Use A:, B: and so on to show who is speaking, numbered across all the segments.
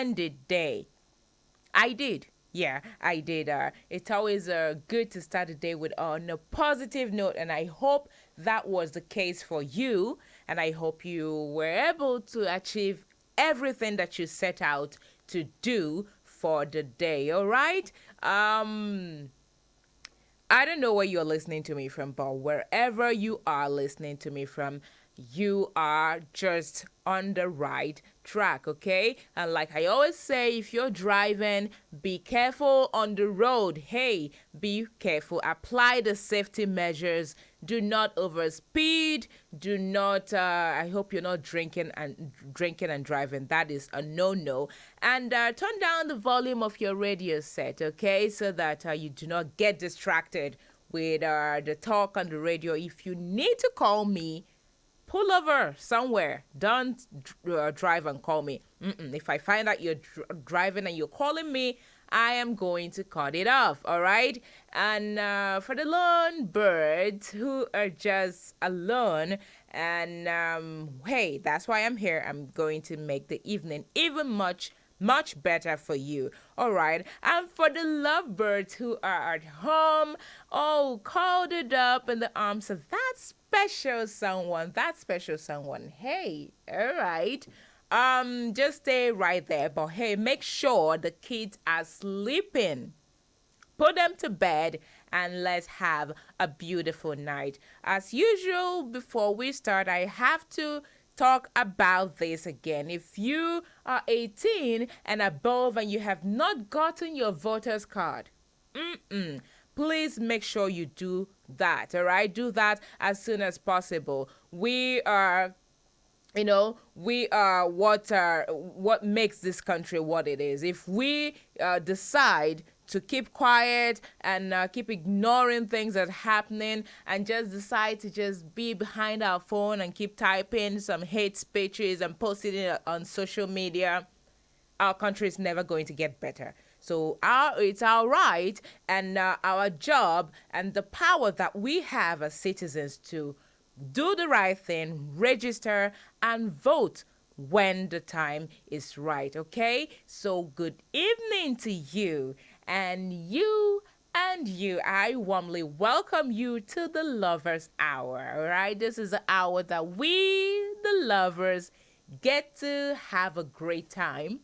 A: splendid day. I did. Yeah, I did. It's always good to start the day with on a positive note, and I hope that was the case for you. And I hope you were able to achieve everything that you set out to do for the day. All right. I don't know where you're listening to me from, but wherever you are listening to me from, you are just on the right track, okay? And like I always say, if you're driving, be careful on the road. Hey, be careful. Apply the safety measures. Do not overspeed. Do not. I hope you're not drinking and driving. That is a no-no. And turn down the volume of your radio set, okay, so that you do not get distracted with the talk on the radio. If you need to call me, pull over somewhere. Don't drive and call me. If I find out you're driving and you're calling me, I am going to cut it off. All right. And for the lone birds who are just alone, and hey, that's why I'm here. I'm going to make the evening even much better for you. All right. And for the lovebirds who are at home, oh, cuddled up in the arms of that special someone. Hey, all right. Just stay right there. But hey, make sure the kids are sleeping. Put them to bed and let's have a beautiful night. As usual, before we start, I have to talk about this again. If you are 18 and above and you have not gotten your voter's card, please make sure you do that. All right, do that as soon as possible. We are what makes this country what it is. If we decide to keep quiet and keep ignoring things that are happening and just decide to just be behind our phone and keep typing some hate speeches and posting it on social media, our country is never going to get better. So it's our right and our job and the power that we have as citizens to do the right thing, register, and vote when the time is right, okay? So good evening to you, and you and you. I warmly welcome you to the Lovers Hour, all right? This is the hour that we, the lovers, get to have a great time.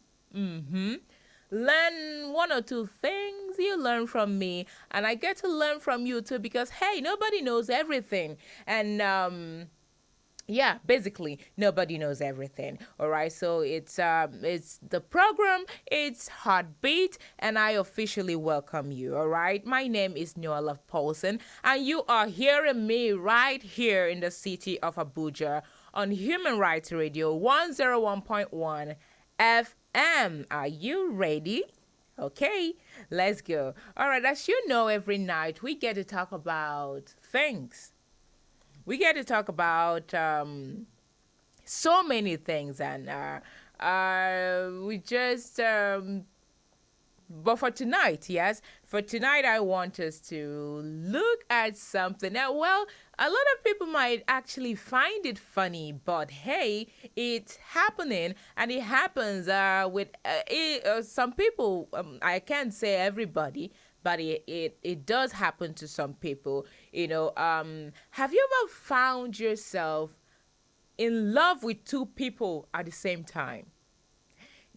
A: Learn one or two things. You learn from me, and I get to learn from you too, because hey, nobody knows everything. And yeah, basically nobody knows everything. All right, so it's the program, it's Heartbeat, and I officially welcome you. All right, my name is Noella Paulson, and you are hearing me right here in the city of Abuja on Human Rights Radio 101.1 FM. Are you ready? Okay, let's go. All right, as you know, every night we get to talk about things. We get to talk about so many things, and we just but for tonight, yes, for tonight, I want us to look at something. Now, well, a lot of people might actually find it funny, but hey, it's happening, and it happens with some people. I can't say everybody, but it does happen to some people. Have you ever found yourself in love with two people at the same time?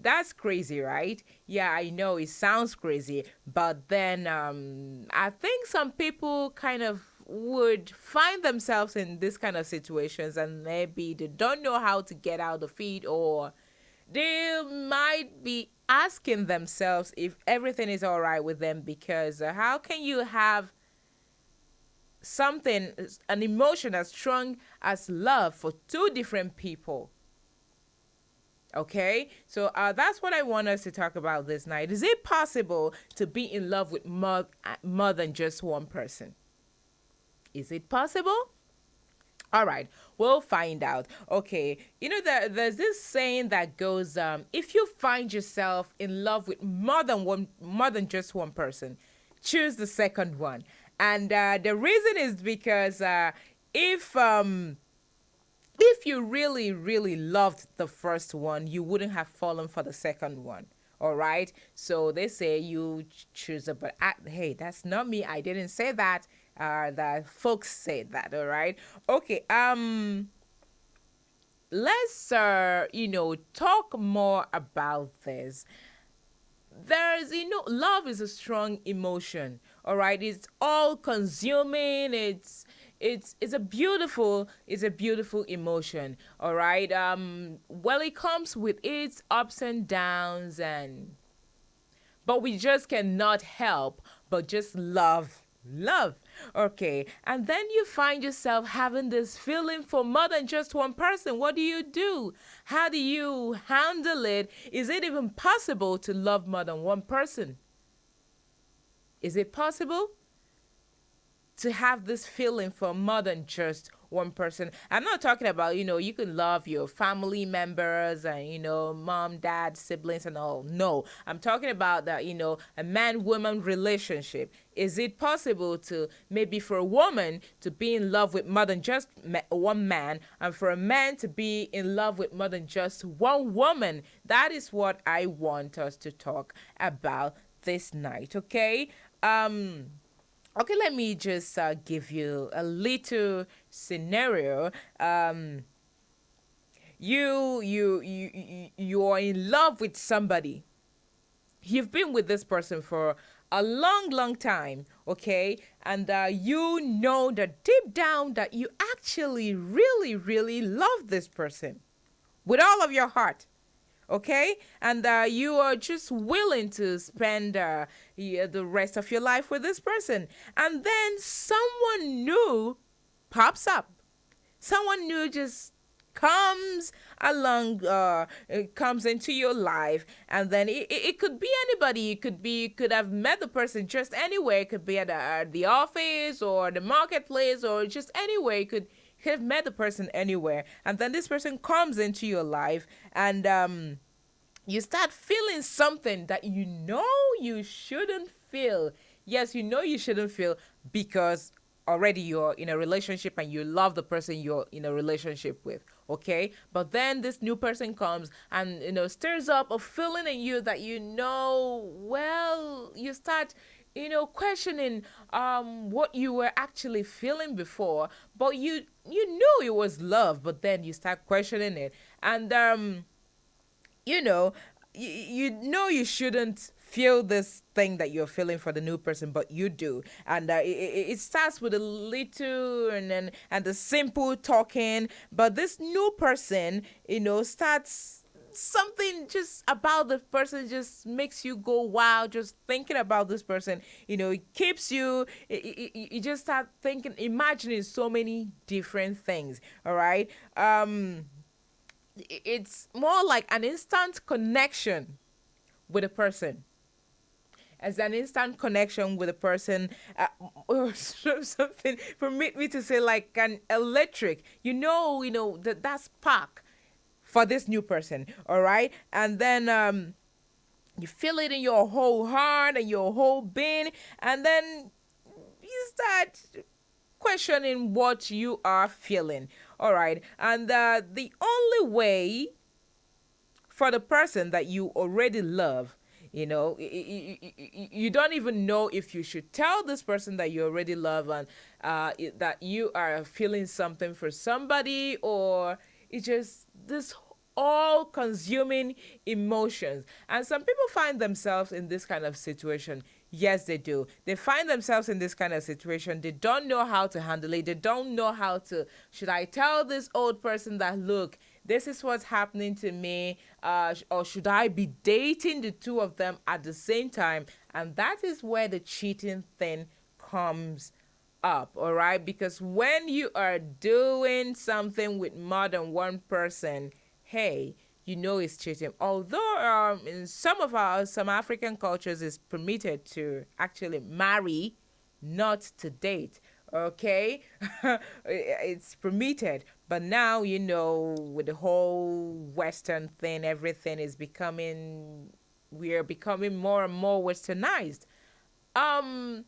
A: That's crazy, right? Yeah, I know it sounds crazy, but then I think some people kind of would find themselves in this kind of situations, and maybe they don't know how to get out of it, or they might be asking themselves if everything is all right with them, because how can you have something, an emotion as strong as love for two different people? Okay, so that's what I want us to talk about this night. Is it possible to be in love with more than just one person? Is it possible? All right, we'll find out. Okay, there's this saying that goes, if you find yourself in love with more than just one person, choose the second one. And the reason is because if If you really, really loved the first one, you wouldn't have fallen for the second one. All right. So they say you choose a, but hey, that's not me. I didn't say that. That folks say that. All right. Okay. Let's talk more about this. There's love is a strong emotion. All right, it's all consuming. It's a beautiful emotion. All right. Well, it comes with its ups and downs, and but we just cannot help but just love. Okay, and then you find yourself having this feeling for more than just one person. What do you do? How do you handle it? Is it even possible to love more than one person? Is it possible to have this feeling for more than just one person? I'm not talking about, you can love your family members and, mom, dad, siblings, and all. No, I'm talking about that, a man woman relationship. Is it possible to maybe for a woman to be in love with more than just one man, and for a man to be in love with more than just one woman? That is what I want us to talk about this night, okay? Okay, let me just give you a little scenario. You are in love with somebody. You've been with this person for a long, long time, okay? And you know that deep down that you actually really, really love this person with all of your heart, okay? And you are just willing to spend the rest of your life with this person. And then someone new pops up. Someone new just comes along, comes into your life, and then it could be anybody. You could have met the person just anywhere. It could be at the office or the marketplace or just anywhere. You could have met the person anywhere, and then this person comes into your life, and you start feeling something that you shouldn't feel. Yes, you shouldn't feel, because already you're in a relationship and you love the person you're in a relationship with, okay? But then this new person comes and stirs up a feeling in you that well, you start questioning what you were actually feeling before, but you knew it was love, but then you start questioning it. And you know, you shouldn't feel this thing that you're feeling for the new person, but you do. And it starts with a little and the simple talking, but this new person, starts something just about the person just makes you go wow, just thinking about this person. It keeps you just start thinking, imagining so many different things. All right. It's more like an instant connection with a person. As an instant connection with a person, or something for me to say, like an electric. That spark for this new person. All right, and then you feel it in your whole heart and your whole being, and then you start questioning what you are feeling. All right, and the only way for the person that you already love, you don't even know if you should tell this person that you already love, and that you are feeling something for somebody, or it's just this all consuming emotions. And some people find themselves in this kind of situation. Yes, they do. They find themselves in this kind of situation. They don't know how to handle it. They don't know how to, should I tell this old person that, look, this is what's happening to me, or should I be dating the two of them at the same time? And that is where the cheating thing comes up, all right? Because when you are doing something with more than one person, hey, it's cheating. Although in some African cultures, it's permitted to actually marry, not to date. Okay, it's permitted, but now with the whole Western thing, everything is becoming. We are becoming more and more westernized. Um,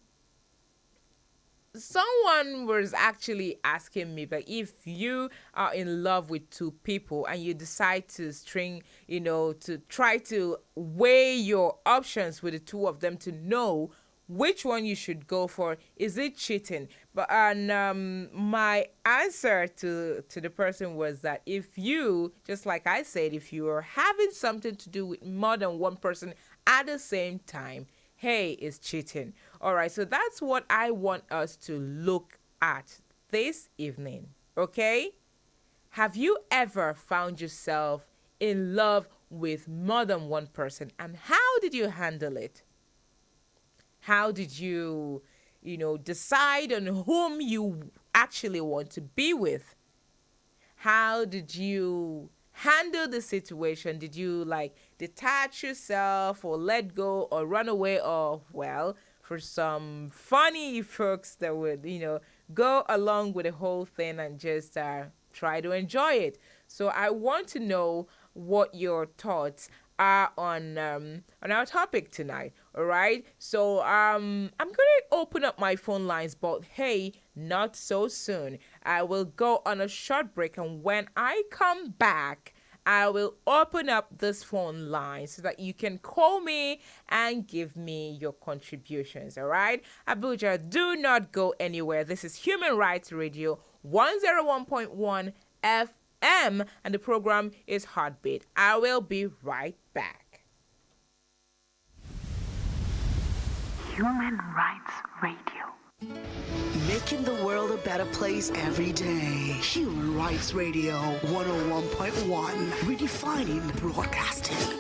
A: someone was actually asking me, but if you are in love with two people and you decide to string, to try to weigh your options with the two of them to know which one you should go for, is it cheating? But and my answer to the person was that if you, just like I said, if you are having something to do with more than one person at the same time, hey, it's cheating. All right, so that's what I want us to look at this evening. Okay? Have you ever found yourself in love with more than one person, and how did you handle it? How did you, decide on whom you actually want to be with? How did you handle the situation? Did you like detach yourself or let go or run away? Or, well, for some funny folks that would, go along with the whole thing and just try to enjoy it. So I want to know what your thoughts are on our topic tonight. All right. So I'm gonna open up my phone lines, but hey, not so soon. I will go on a short break, and when I come back, I will open up this phone line so that you can call me and give me your contributions. All right, Abuja, do not go anywhere. This is Human Rights Radio 101.1 FM, and the program is Heartbeat. I will be right back.
B: Human Rights Radio. Making the world a better place every day. Human Rights Radio 101.1. Redefining broadcasting.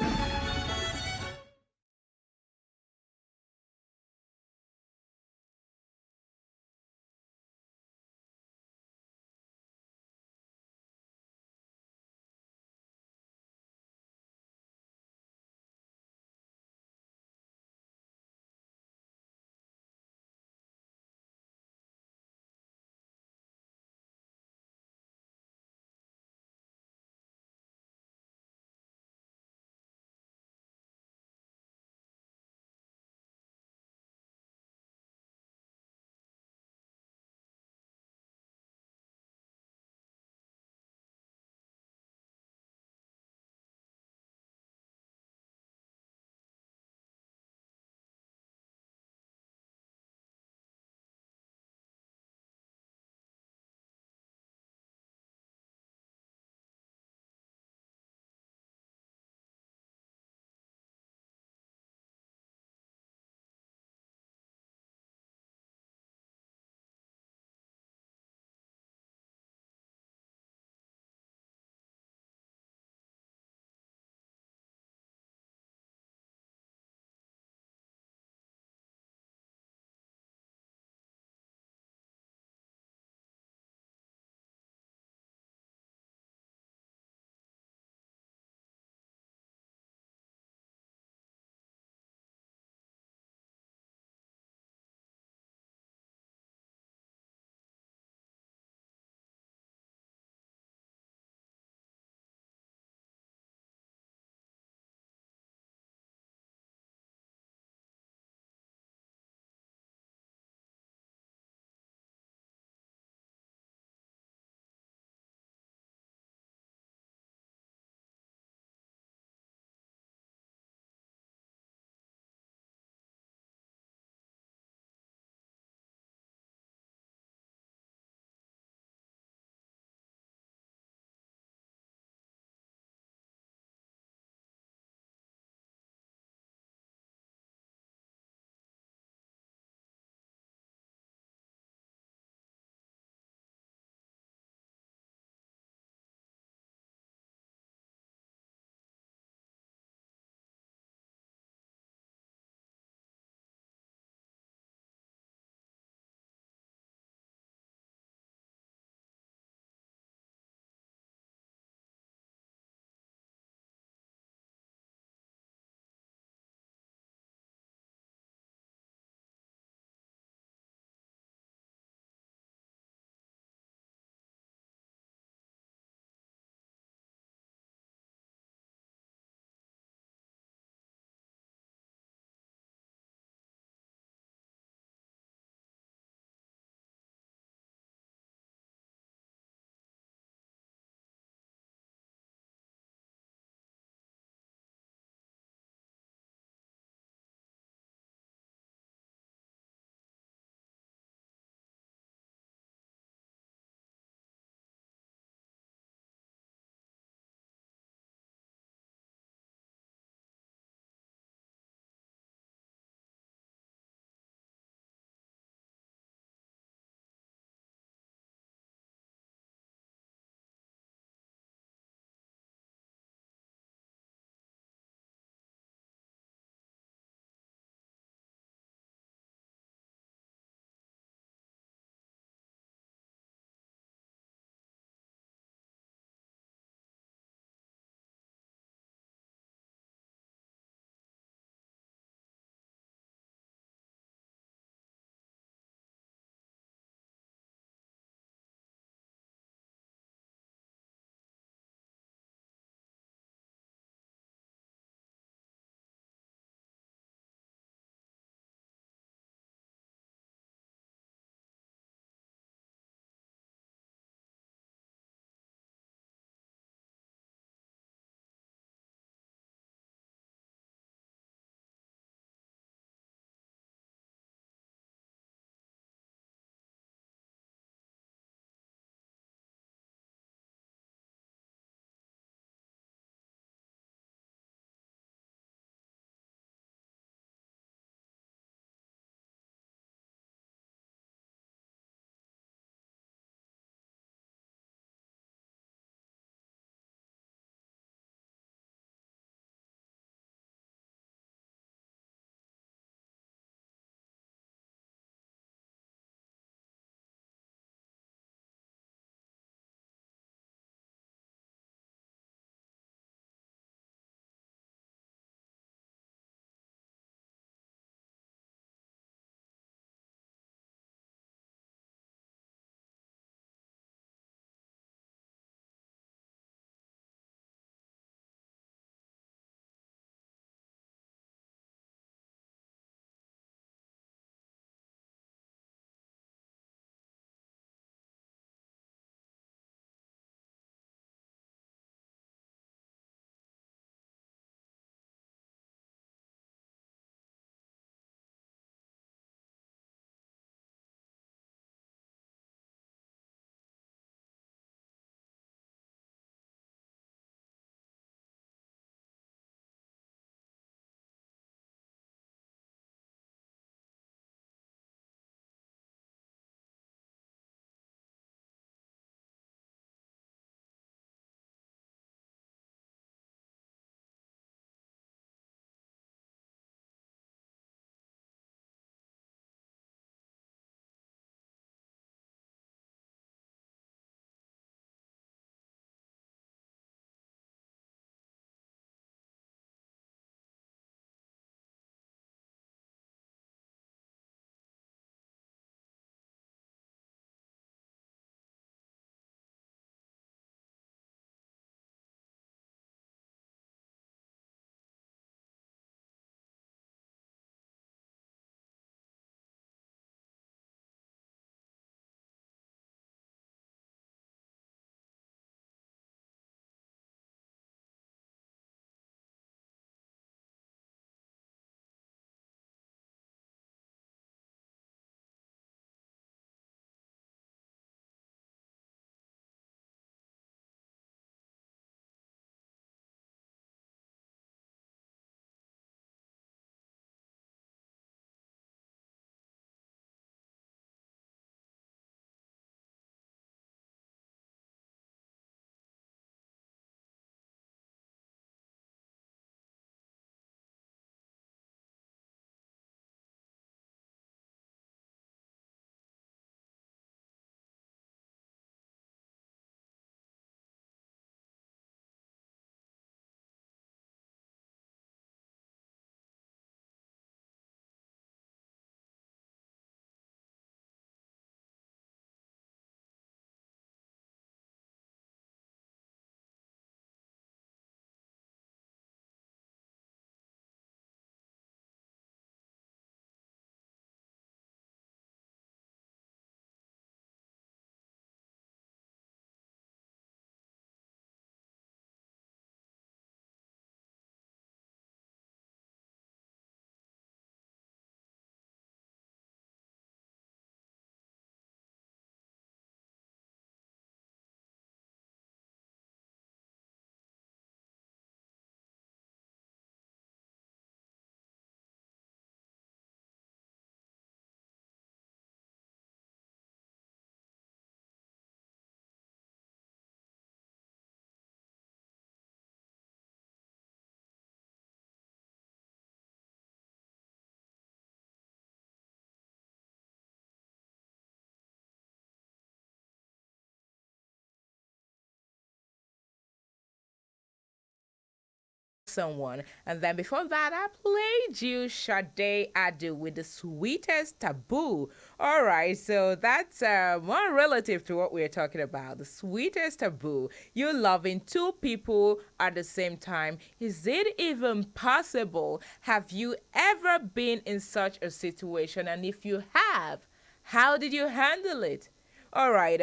A: someone. And then before that, I played you Sade Adu with the sweetest taboo. All right, so that's more relative to what we're talking about. The sweetest taboo. You loving two people at the same time. Is it even possible? Have you ever been in such a situation? And if you have, how did you handle it? All right,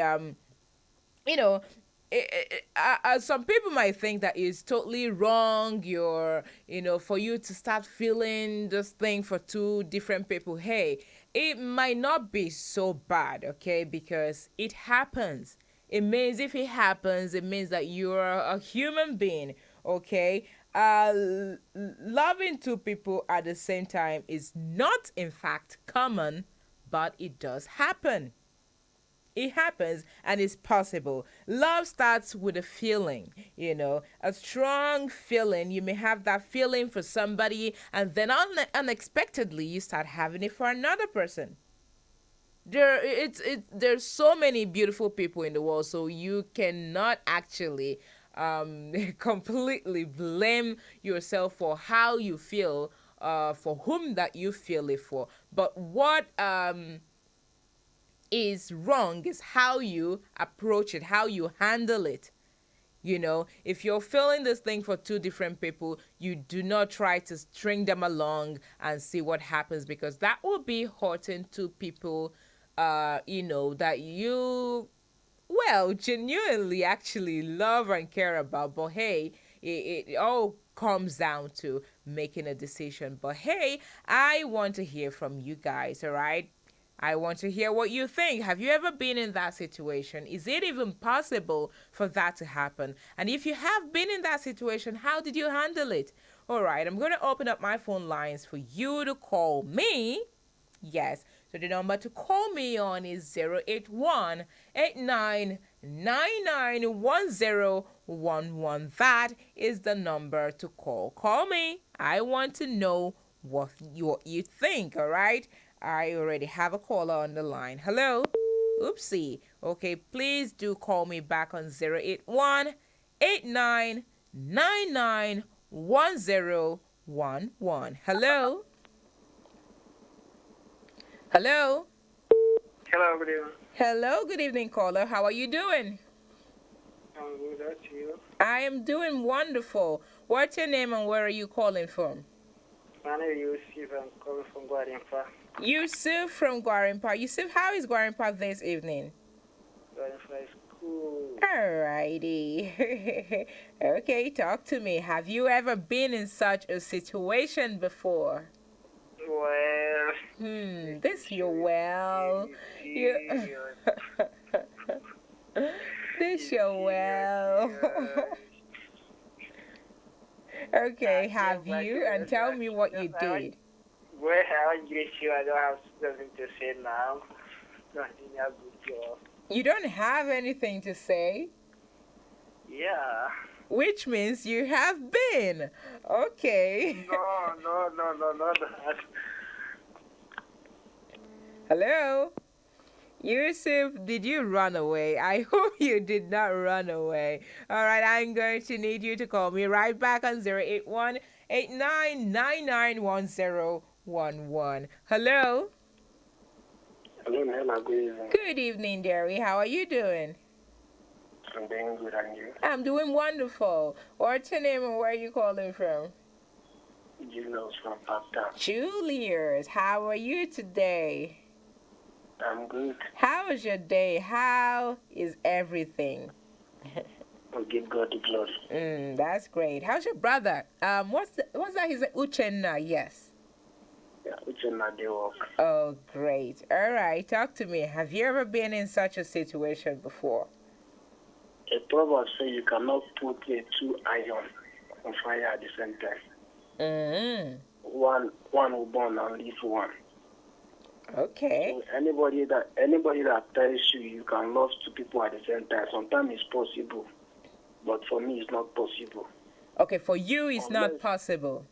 A: you know, some people might think that it's totally wrong. For you to start feeling this thing for two different people. Hey, it might not be so bad, okay? Because it happens. It means if it happens, it means that you're a human being, okay? Loving two people at the same time is not, in fact, common, but it does happen. It happens and it's possible. Love starts with a feeling, a strong feeling. You may have that feeling for somebody, and then unexpectedly you start having it for another person. There's so many beautiful people in the world, so you cannot actually completely blame yourself for how you feel, for whom that you feel it for. But what is wrong is how you approach it, how you handle it. If you're feeling this thing for two different people, you do not try to string them along and see what happens, because that will be hurting two people, that you, well, genuinely actually love and care about. But hey, it all comes down to making a decision. But hey, I want to hear from you guys, all right? I want to hear what you think. Have you ever been in that situation? Is it even possible for that to happen? And if you have been in that situation, how did you handle it? All right, I'm going to open up my phone lines for you to call me. Yes, so the number to call me on is 081-8999-1011. That is the number to call. Call me. I want to know what you think, all right? I already have a caller on the line. Hello? Oopsie. Okay, please do call me back on 081-8999-1011. Hello? Hello?
C: Hello, good evening.
A: Hello, good evening, caller. How are you doing?
C: I'm good, that's you.
A: I am doing wonderful. What's your name and where are you calling from?
C: My name is Yusuf. I'm calling from Guarimpa.
A: Yusuf from Guarimpa. Yusuf, how is Guarimpa this evening?
C: Guarimpa is cool.
A: Alrighty. Okay, talk to me. Have you ever been in such a situation before?
C: Well...
A: This you well. This you well. Okay, have you? And tell me what you did.
C: Well, I don't have something to say now. Nothing a good job.
A: You don't have anything to say?
C: Yeah.
A: Which means you have been. Okay.
C: No, not that.
A: Hello? Yusuf, did you run away? I hope you did not run away. All right, I'm going to need you to call me right back on 081-8999-1011. Hello?
C: Hello, Nella. Good evening.
A: Good evening, Derry. How are you doing?
C: I'm doing good, and you?
A: I'm doing wonderful. What's your name and where are you calling from?
C: Julius from Pakistan.
A: Julius, how are you today?
C: I'm good.
A: How is your day? How is everything?
C: I'll give God the glory.
A: That's great. How's your brother? What's that? He's Uchenna, yes.
C: Yeah, Uchenna, they work.
A: Oh, great. All right, talk to me. Have you ever been in such a situation before?
C: A proverb says you cannot put two irons on fire at the same time. One will burn and leave one.
A: Okay.
C: So anybody that tells you can love two people at the same time, sometimes it's possible, but for me it's not possible.
A: Okay, for you it's not possible.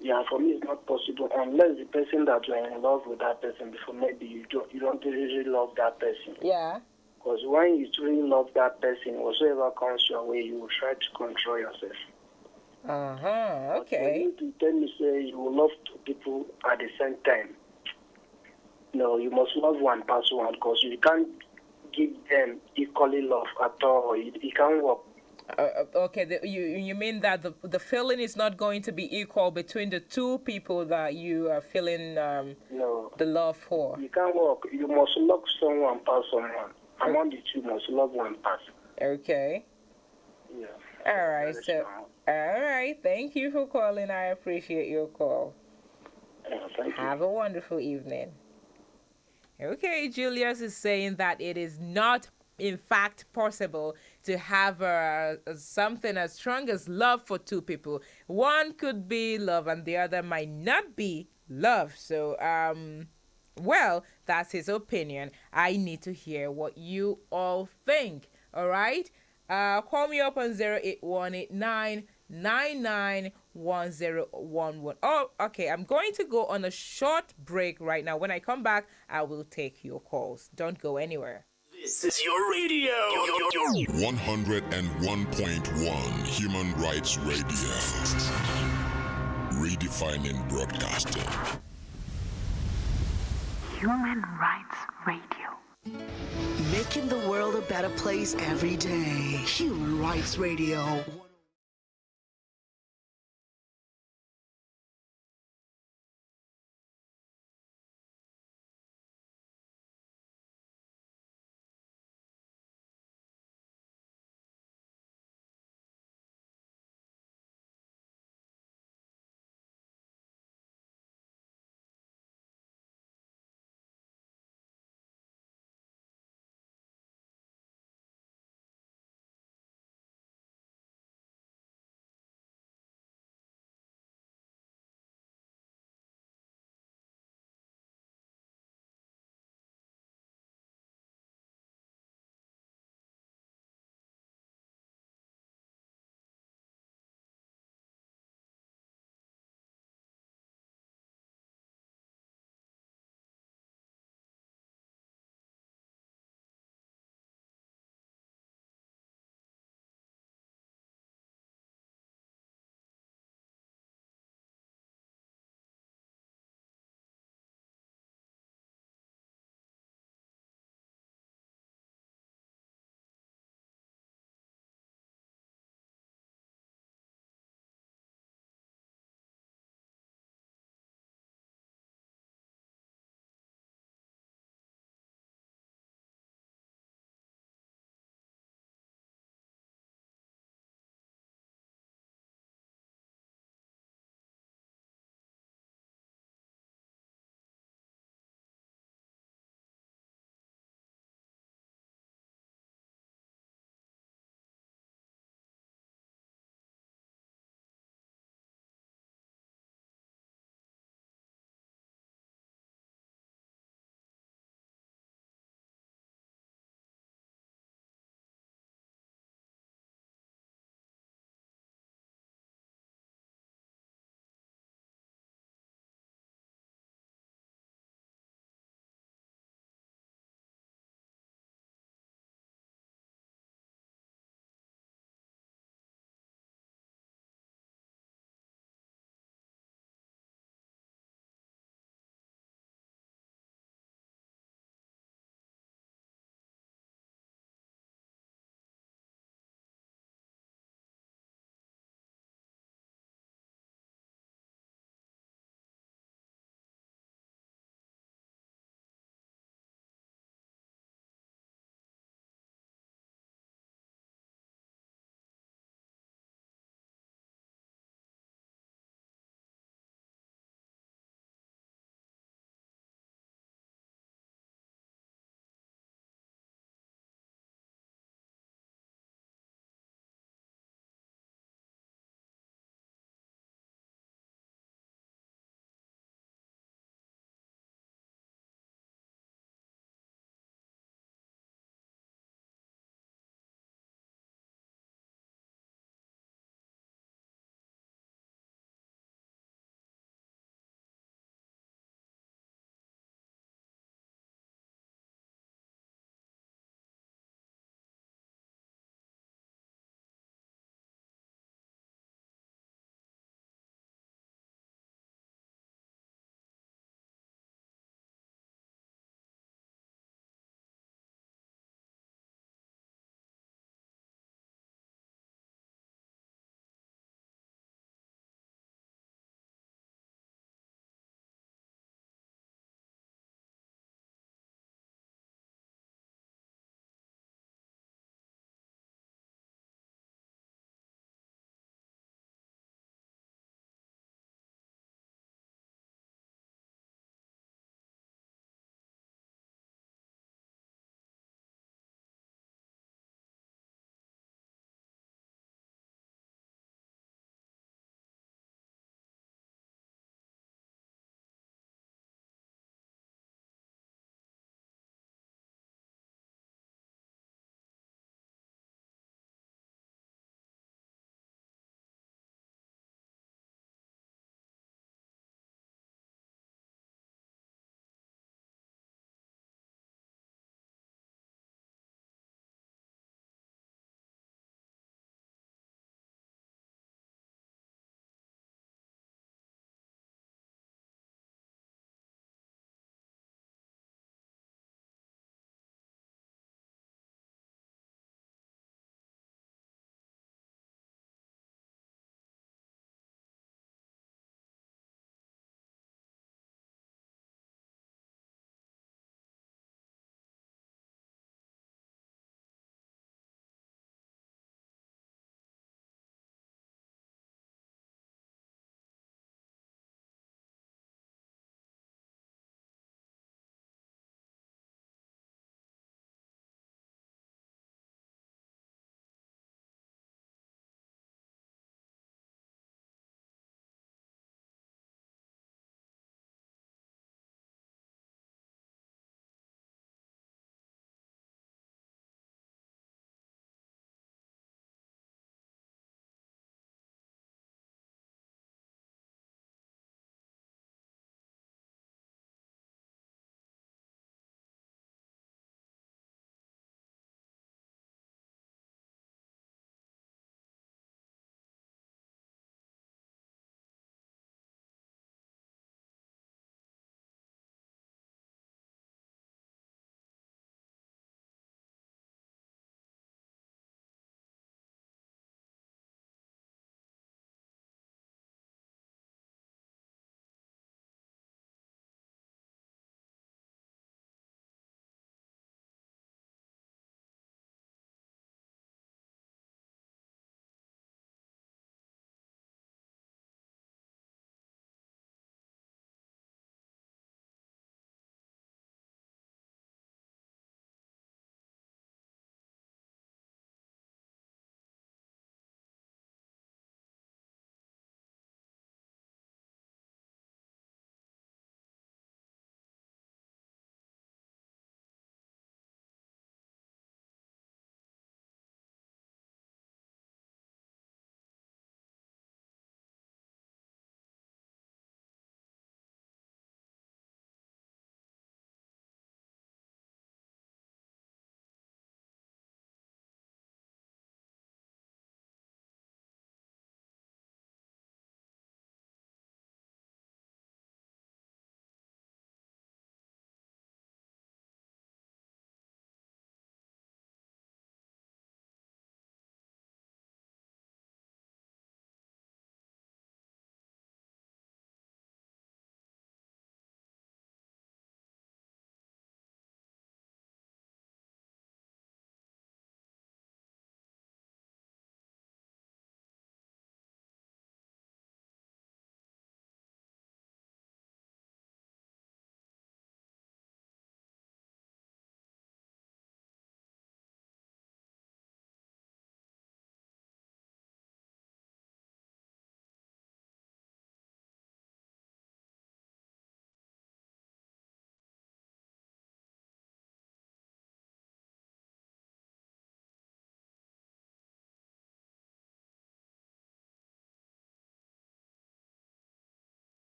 C: Yeah, for me it's not possible unless the person that you're in love with that person before, maybe you don't really love that person.
A: Yeah.
C: Because when you truly love that person, whatsoever comes your way, you will try to control yourself. But for
A: Okay.
C: you to tell me, say, you will love two people at the same time, no, you must love one person because you can't give them equally love at all. It can't work.
A: Okay, you mean that the feeling is not going to be equal between the two people that you are feeling
C: No,
A: the love for?
C: you can't work. You must love someone past someone. Among the two, you must love one person.
A: Okay.
C: Yeah.
A: All right.
C: That is
A: So, all right. Thank you for calling. I appreciate your call.
C: thank you.
A: Have a wonderful evening. Okay, Julius is saying that it is not, in fact, possible to have something as strong as love for two people. One could be love, and the other might not be love. So, well, that's his opinion. I need to hear what you all think. All right? Call me up on 08189991011. Oh, okay. I'm going to go on a short break right now. When I come back, I will take your calls. Don't go anywhere.
B: This is your radio.
D: 101.1 Human Rights Radio. Redefining broadcasting.
B: Human Rights Radio. Making the world a better place every day. Human Rights Radio.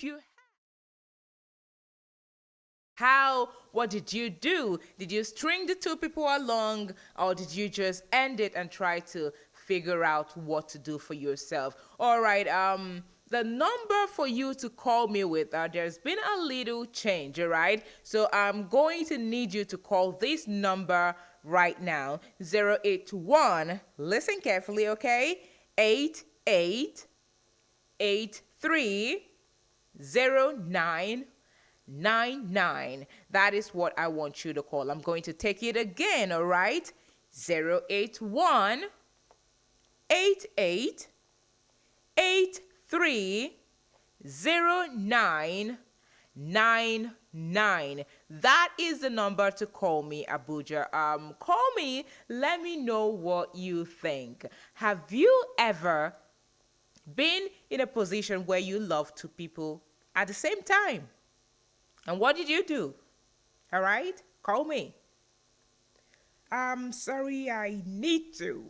A: if you what did you do? Did you string the two people along, or did you just end it and try to figure out what to do for yourself? All right, the number for you to call me with, there's been a little change, all right? So I'm going to need you to call this number right now. 081, listen carefully, okay? 88830999. That is what I want you to call. I'm going to take it again, all right? 081 88 830999. That is the number to call me, Abuja. Call me, let me know what you think. Have you ever been in a position where you love two people at the same time? And what did you do? All right, call me. I'm sorry, I need to.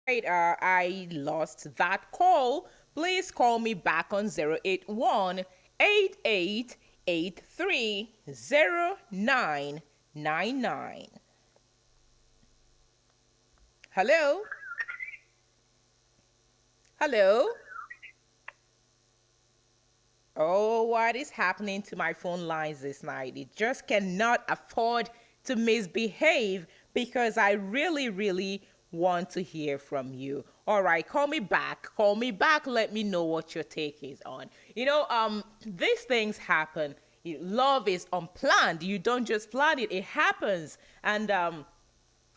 A: Right, I lost that call. Please call me back on 081 88830999. Hello? Hello? Oh, what is happening to my phone lines this night? It just cannot afford to misbehave because I really, really want to hear from you. All right, call me back. Call me back. Let me know what your take is on. These things happen. Love is unplanned. You don't just plan it, it happens. And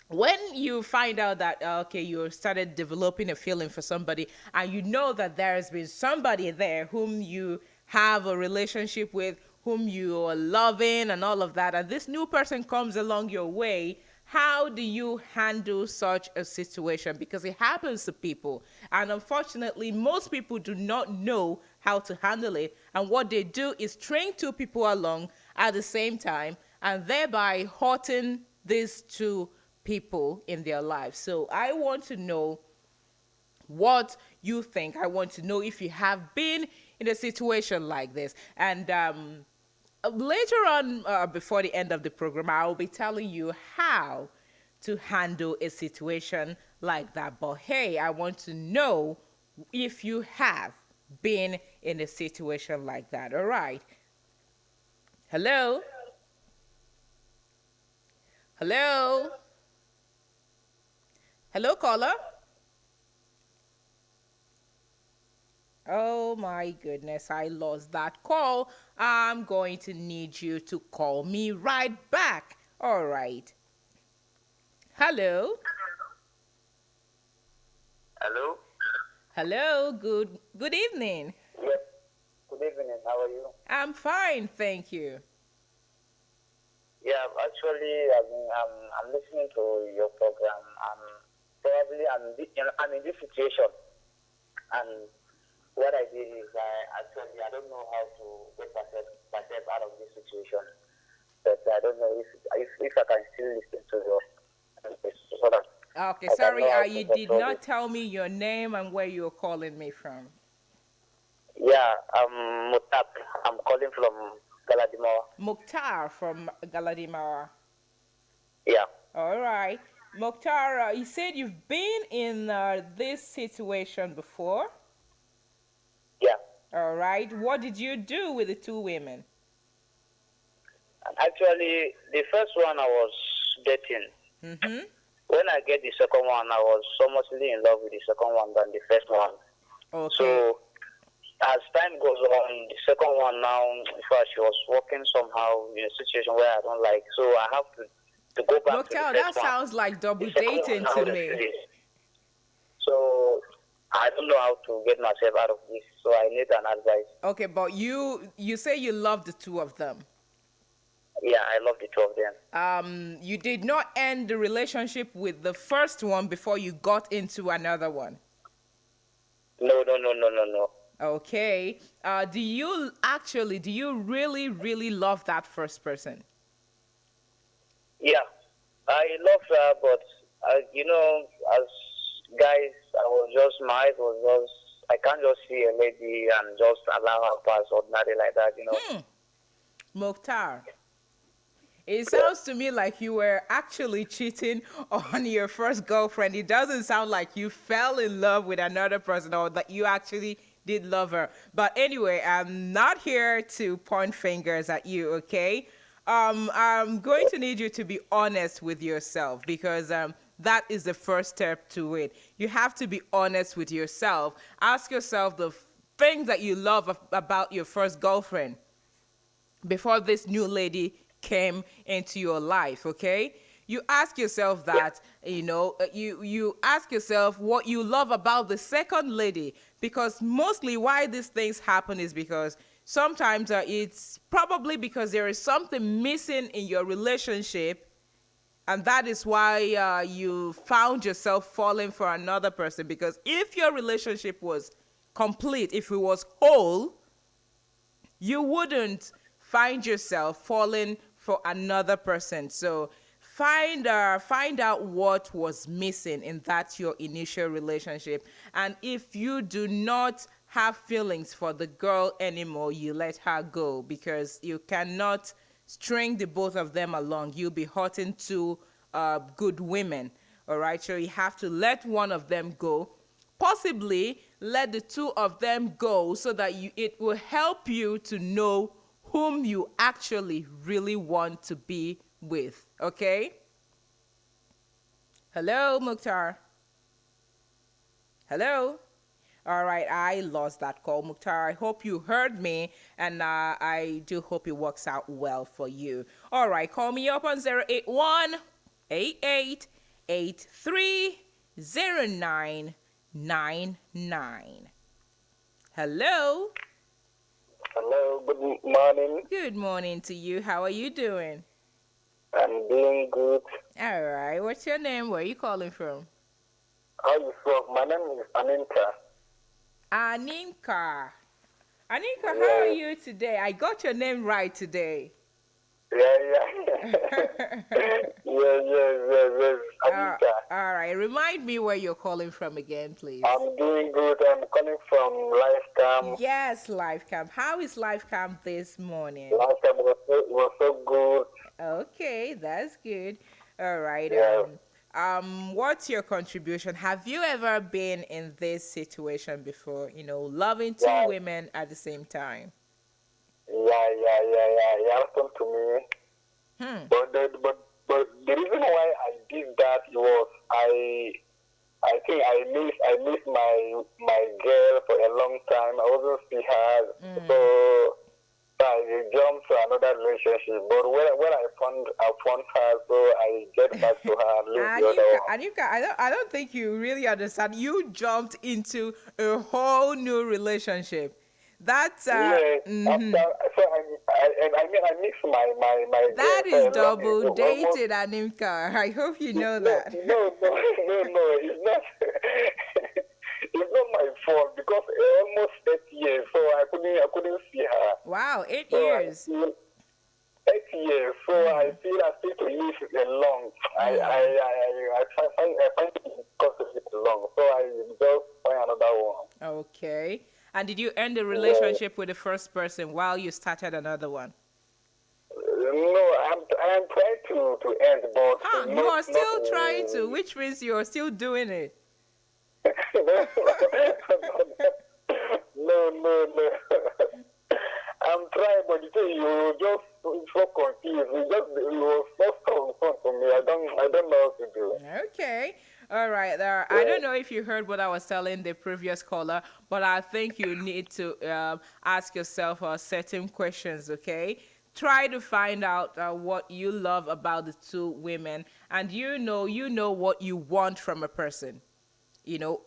A: when you find out that okay, you started developing a feeling for somebody, and you know that there has been somebody there whom you have a relationship with, whom you are loving and all of that, and this new person comes along your way, how do you handle such a situation? Because it happens to people, and unfortunately most people do not know how to handle it, and what they do is string two people along at the same time and thereby hurting these two people in their lives. So I want to know what you think. I want to know if you have been in a situation like this. And later on, before the end of the program, I will be telling you how to handle a situation like that. But hey, I want to know if you have been in a situation like that. All right. Hello? Hello? Hello, caller? Oh my goodness, I lost that call. I'm going to need you to call me right back. All right. Hello?
E: Hello?
A: Hello, good evening.
E: Yes. Good evening. How are you?
A: I'm fine, thank you.
E: Yeah, actually, I'm listening to your program. Probably I'm in this situation, and what I did is I don't know how to get myself out of this situation. But I don't know if I can still listen to your so that
A: Okay,
E: I can
A: sorry,
E: know how to
A: you did
E: control
A: not
E: it.
A: tell me your name and where you're calling me from.
E: Yeah, I'm Mutap. I'm calling from Galadima.
A: Mukhtar from Galadima.
E: Yeah,
A: All right. Mukhtar, you said you've been in this situation before.
E: yeah.
A: All right. What did you do with the two women?
E: And actually, the first one I was dating.
A: Mm-hmm.
E: When I get the second one, I was so muchly in love with the second one than the first one.
A: Okay.
E: So as time goes on, the second one now, in fact, she was working somehow in a situation where I don't like. So I have to go back to the
A: Mokhtar, that
E: first one.
A: sounds like
E: The
A: double
E: second one
A: dating
E: now
A: to me.
E: refuses. So I don't know how to get myself out of this. So I need an advice.
A: Okay, but you say you love the two of them.
E: Yeah, I love the two of them.
A: You did not end the relationship with the first one before you got into another one.
E: No, no, no, no, no, no.
A: Okay. Do you really, really love that first person?
E: Yeah, I love her, but as guys, my eyes was just, I can't just see a lady and just allow her pass ordinary like that.
A: Mokhtar, it
E: Yeah.
A: sounds to me like you were actually cheating on your first girlfriend. It doesn't sound like you fell in love with another person or that you actually did love her. But anyway, I'm not here to point fingers at you, okay? I'm going to need you to be honest with yourself because that is the first step to it. You have to be honest with yourself. Ask yourself the things that you love about your first girlfriend before this new lady came into your life, okay? You ask yourself that, you ask yourself what you love about the second lady, because mostly why these things happen is because sometimes it's probably because there is something missing in your relationship, and that is why you found yourself falling for another person. Because if your relationship was complete, if it was whole, you wouldn't find yourself falling for another person. So find out what was missing in that your initial relationship, and if you do not have feelings for the girl anymore, you let her go, because you cannot string the both of them along. You'll be hurting two good women. All right, so you have to let one of them go, possibly let the two of them go, so that it will help you to know whom you actually really want to be with. Okay? Hello, Mukhtar. Hello. All right, I lost that call, Mukhtar. I hope you heard me, and I do hope it works out well for you. All right, call me up on 081 88830999. Hello.
E: Hello, good morning.
A: Good morning to you. How are you doing?
E: I'm doing good.
A: All right. What's your name? Where are you calling from?
E: How you feel? My name is Aninka.
A: Aninka. Aninka, how are
E: Yeah,
A: you today? I got your name right today.
E: yeah. Yes.
A: uh,
E: Aninka.
A: all right. Remind me where you're calling from again, please.
E: I'm doing good. I'm calling from Lifecam.
A: Yes, Life Camp. How is Life Camp this morning?
E: Lifecam was so good.
A: Okay, that's good. All right.
E: Yeah,
A: What's your contribution? Have you ever been in this situation before? Loving two
E: yeah,
A: women at the same time.
E: yeah. It happened to me.
A: Hmm.
E: But the reason why I did that was I think I missed my girl for a long time. I wasn't see her. So I jumped to another relationship. But when I found her, so I get back to her and leave the other one.
A: Anivka, I don't think you really understand. You jumped into a whole new relationship. That's
E: Yeah,
A: mhm.
E: after so I mean I mix my
A: That is
E: long
A: double
E: ago, almost.
A: dated, Animka. I hope you know
E: No,
A: that.
E: no, no, no, it's not. It's not my fault because almost 8 years, so I couldn't see her.
A: Wow, eight
E: So I
A: years.
E: feel 8 years, so I feel I still to live alone. I find it difficult to live alone, so I just find another one.
A: Okay. And did you end the
E: Yeah.
A: relationship with the first person while you started another one?
E: No, I'm trying to end, but
A: Huh, you
E: not
A: are
E: not.
A: still trying to, which means you're still doing it.
E: No, no, no. I'm trying, but you see, you just so confused. You were so confused to me. I don't know what to do.
A: Okay. All right. There. I don't know if you heard what I was telling the previous caller, but I think you need to ask yourself certain questions. Okay. Try to find out what you love about the two women, and you know what you want from a person.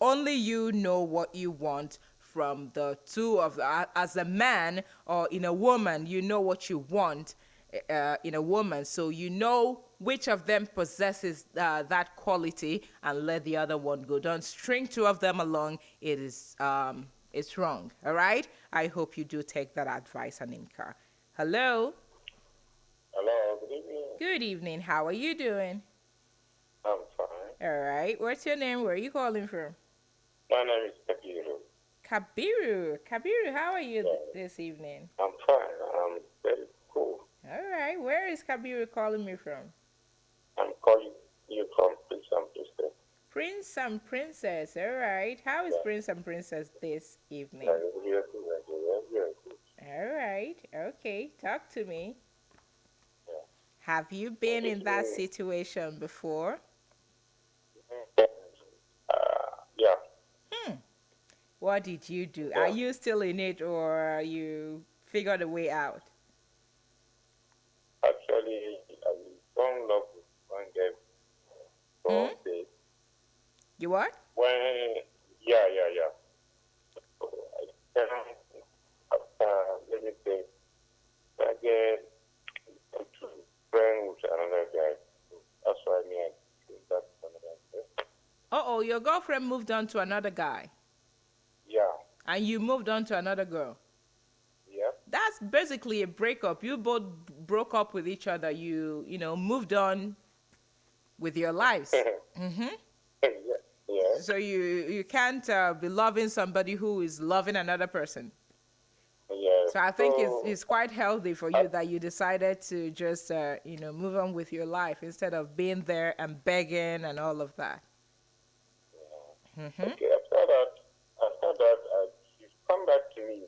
A: Only you know what you want from the two of as a man or in a woman. You know what you want in a woman, so you know which of them possesses that quality, and let the other one go. Don't string two of them along. It's wrong. All right. I hope you do take that advice, Aninka. Hello.
E: Hello, good evening.
A: Good evening. How are you doing?
E: I'm fine.
A: All right. What's your name? Where are you calling from?
E: My name is Kabiru.
A: Kabiru, how are you
E: Yeah.
A: this evening?
E: I'm fine. I'm very cool.
A: All right, where is Kabiru calling me from?
E: I'm calling you from Prison Tuesday.
A: Prince and Princess, all right. How is
E: Yeah.
A: Prince and Princess this evening?
E: Very good. Very good.
A: All right, okay, talk to me.
E: Yeah.
A: Have you been in that situation before?
E: Yeah.
A: What did you do?
E: Yeah.
A: Are you still in it, or you figured a way out?
E: Actually, I found love with one guy for days.
A: You what?
E: Yeah. So after many days, I get into friend with another guy. That's why I came back to another guy.
A: Uh-oh, your girlfriend moved on to another guy,
E: Yeah.
A: and you moved on to another girl.
E: Yeah.
A: That's basically a breakup. You both broke up with each other. Moved on with your lives.
E: Yeah. Yeah.
A: So you can't be loving somebody who is loving another person.
E: Yeah.
A: So I think
E: So,
A: it's quite healthy for you that you decided to just move on with your life instead of being there and begging and all of that.
E: okay, after that, she come back to me.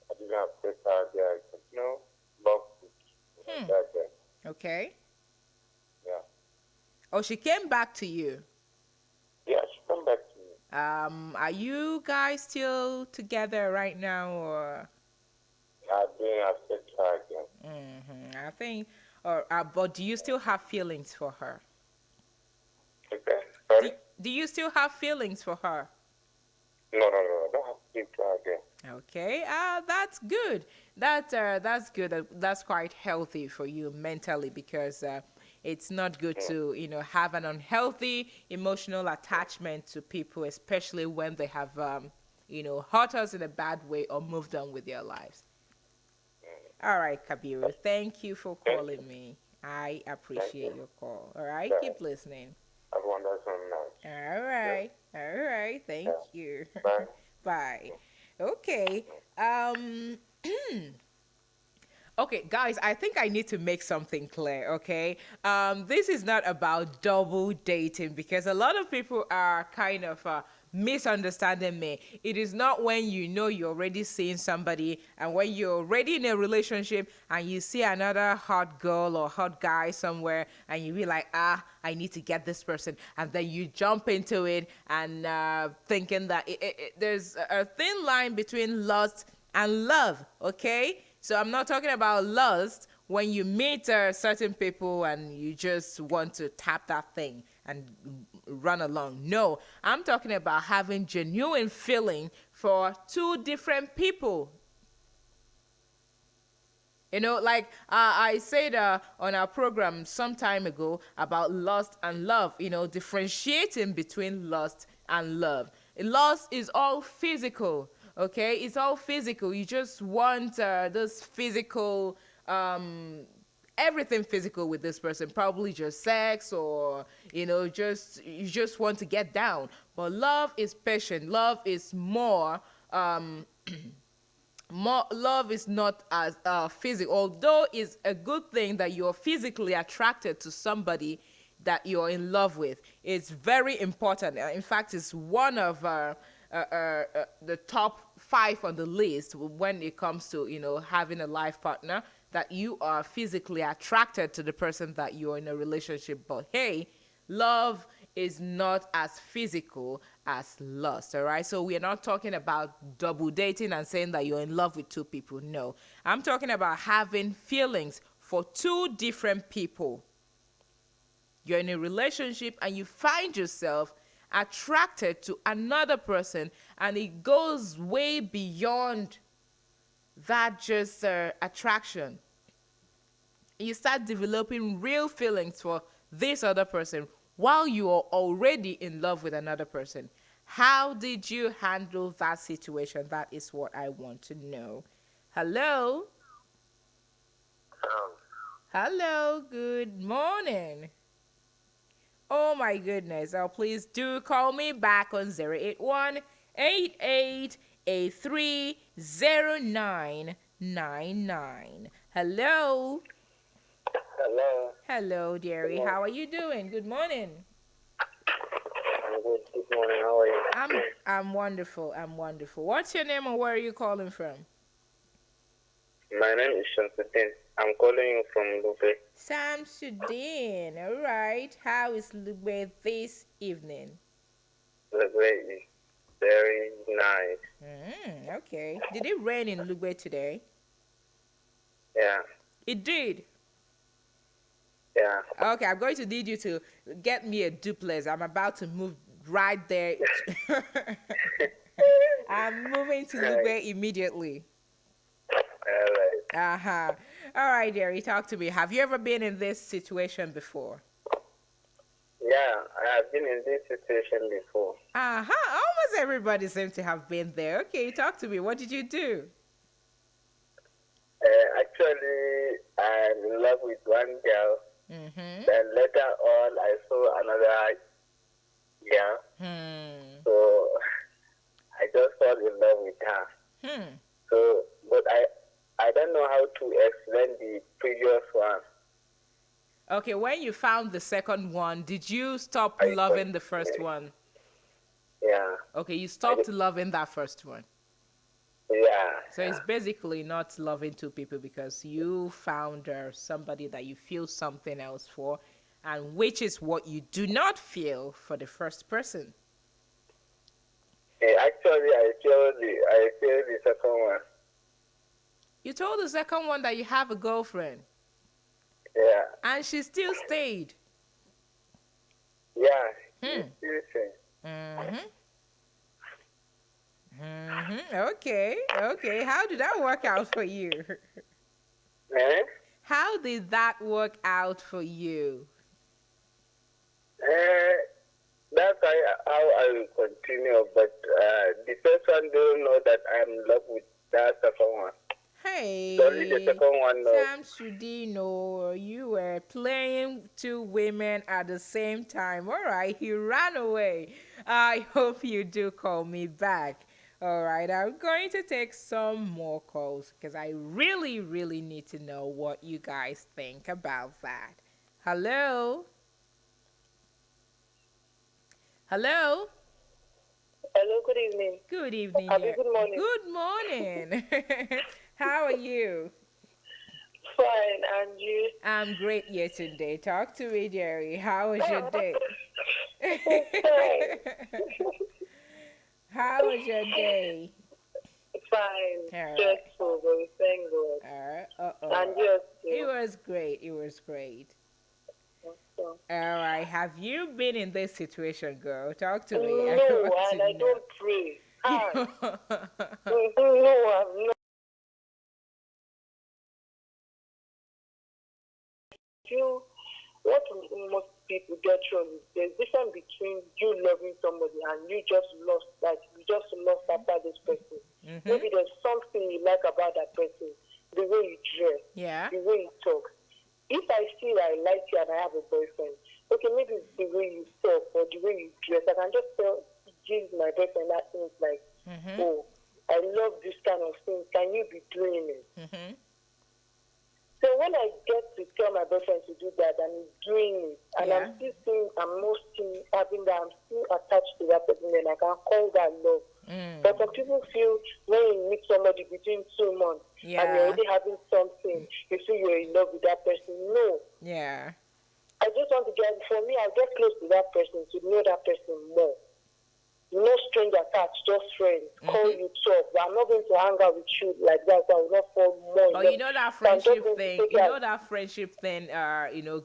E: I didn't have paper there. I continue love with that guy.
A: Okay.
E: Yeah.
A: Oh, she came back to you.
E: Yeah, she come back to me.
A: Are you guys still together right now, or?
E: I didn't accept her again.
A: I think, but do you still have feelings for her?
E: Okay.
A: Do,
E: Sorry?
A: do you still have feelings for her?
E: No. I don't have to speak to her again.
A: Okay, that's good. That's good. That's quite healthy for you mentally, because it's not good to have an unhealthy emotional attachment to people, especially when they have hurt us in a bad way or moved on with their lives. All right, Kabiru, thank you for calling me. I appreciate your call. All right, keep listening.
E: Have a wonderful night.
A: All right. Thank you.
E: Bye.
A: Bye. Okay. Okay, guys, I think I need to make something clear, okay? This is not about double dating, because a lot of people are kind of misunderstanding me. It is not when you're already seeing somebody, and when you're already in a relationship and you see another hot girl or hot guy somewhere, and you be like, I need to get this person, and then you jump into it and thinking that there's a thin line between lust and love, okay? So I'm not talking about lust when you meet certain people and you just want to tap that thing and run along. No, I'm talking about having genuine feeling for two different people. You know, like I said on our program some time ago about lust and love, differentiating between lust and love. Lust is all physical, okay? It's all physical. You just want this physical, everything physical with this person, probably just sex or, you just want to get down. But love is patient. Love is more love is not as physical, although it's a good thing that you're physically attracted to somebody that you're in love with. It's very important. In fact, it's one of the top 5 on the list when it comes to having a life partner, that you are physically attracted to the person that you're in a relationship. But hey, love is not as physical as lust, all right? So we're not talking about double dating and saying that you're in love with two people. No, I'm talking about having feelings for two different people. You're in a relationship and you find yourself attracted to another person, and it goes way beyond that just attraction. You start developing real feelings for this other person while you are already in love with another person. How did you handle that situation? That is what I want to know. Hello? Hello, good morning. Oh my goodness. Oh, please do call me back on 081 88830999. Hello?
E: Hello.
A: Hello, dearie. How are you doing? Good morning.
E: I'm good. Good morning. How are you?
A: I'm wonderful. I'm wonderful. What's your name and where are you calling from?
E: My name is Shamsuddin. I'm calling you from Lube.
A: Samsudin. All right. How is Lube this evening?
E: Lube is very nice.
A: Okay. Did it rain in Lube today?
E: Yeah.
A: It did.
E: Yeah.
A: Okay, I'm going to need you to get me a duplex. I'm about to move right there. I'm moving to Lube immediately.
E: All right.
A: Uh-huh. All right, Jerry, talk to me. Have you ever been in this situation before?
E: Yeah, I have been in this situation before.
A: Uh-huh. Almost everybody seems to have been there. Okay, talk to me. What did you do?
E: Actually, I'm in love with one girl.
A: Mm-hmm.
E: Then later on, I saw another girl. So I just fell in love with her. So, but I don't know how to explain the previous one.
A: Okay, when you found the second one, did you stop loving the first one?
E: Yeah.
A: Okay, you stopped loving that first one.
E: Yeah.
A: So it's basically not loving two people because you found somebody that you feel something else for, and which is what you do not feel for the first person.
E: Actually, I feel the second one.
A: You told the second one that you have a girlfriend.
E: Yeah.
A: And she still stayed.
E: Yeah.
A: Okay. How did that work out for you? How did that work out for you?
E: That's how I will continue. But the first one don't know that I'm in love with that second one.
A: Hey,
E: only the second one knows.
A: Sam Sudino, you were playing two women at the same time. All right, he ran away. I hope you do call me back. All right, I'm going to take some more calls because I really, really need to know what you guys think about that. Hello? Hello?
F: Hello, good evening.
A: Good evening.
F: Good morning.
A: Good morning. How are you?
F: Fine, and you?
A: I'm great yesterday. Talk to me, Jerry. How was your day?
F: Fine.
A: How was your day?
F: fine.
A: All right.
F: Stressful, but we thank God.
A: All right.
F: And
A: Uh-oh.
F: yes,
A: It was great. It was great.
F: so.
A: All right. Have you been in this situation, girl? Talk to me. I
F: No,
A: want to
F: and I
A: know.
F: don't pray. Hi. No, I'm not. You, what most people get wrong is there's difference between you loving somebody and you just lost, like you just lost after this person. Maybe there's something you like about that person, the way you dress,
A: Yeah.
F: the way you talk. If I feel I like you and I have a boyfriend, okay, maybe it's the way you talk or the way you dress. I can just give my boyfriend that things like, oh, I love this kind of thing. Can you be doing it? So when I get to tell my boyfriend to do that and he's doing it, and
A: Yeah.
F: I'm still saying I'm not still having that, I'm still attached to that person, then I can call that love. But some people feel when you meet somebody between 2 months and
A: Yeah.
F: you're already having something, you feel you're in love with that person. No.
A: Yeah.
F: I just want to for me, I'll get close to that person to know that person more. No stranger attached, just friends. Call you talk. But I'm not going to hang out with you like that. So I will not fall more.
A: But you know that friendship thing. You know that friendship thing.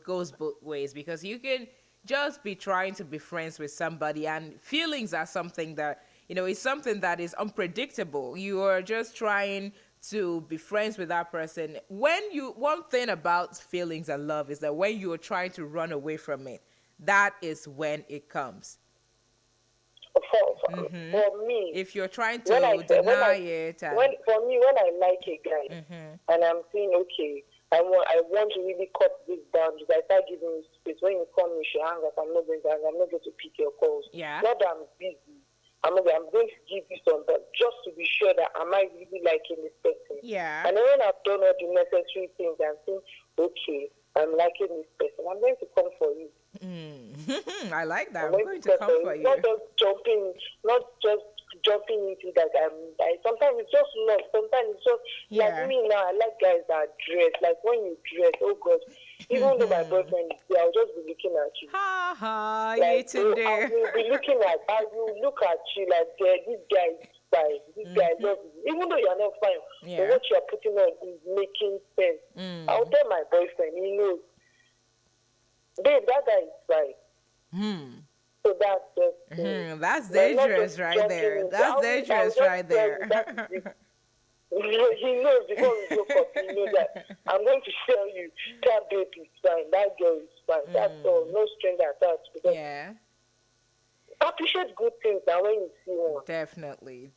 A: Goes both ways because you can just be trying to be friends with somebody, and feelings are something that is something that is unpredictable. You are just trying to be friends with that person. One thing about feelings and love is that when you are trying to run away from it, that is when it comes.
F: For me,
A: If you're trying
F: when
A: to deny it, and
F: for me, when I like a guy and I'm saying, okay, I want to really cut this down, because I start giving you space. When you call me, you should hang up. I'm not going to hang up. I'm not going to pick your calls.
A: Yeah.
F: Not that I'm busy. I'm going to give you some, but just to be sure that am I really liking this person?
A: Yeah.
F: And then when I've done all the necessary things and think, okay, I'm liking this person, I'm going to come for you.
A: I like that. I'm going to come for you.
F: Not just jumping into that. Sometimes it's just love. Sometimes it's just like me now. I like guys that dress. Like when you dress, oh God, even though my boyfriend is there, I'll just be looking at you.
A: Ha ha,
F: Like,
A: you today.
F: I will be looking at. I will look at you like, this guy is fine. This guy loves you. Even though you're not fine, but what you're putting on is making sense. I'll tell my boyfriend. He knows. Babe, that guy is fine. So that's just
A: that's dangerous right there. That's dangerous right there.
F: He knows before we look up. He knows that I'm going to tell you that babe is fine, that girl is fine. That's all. No stranger attached. Because appreciate good things and when you see one.
A: Definitely.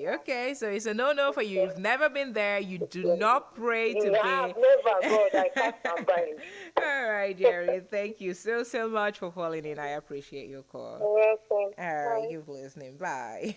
A: Okay, so it's a no for you. You've never been there. You do not pray to be.
F: I've never, God, I can't stand by him.
A: All right, Jerry. Thank you so much for calling in. I appreciate your call.
F: Welcome.
A: All right, you've listening. Bye.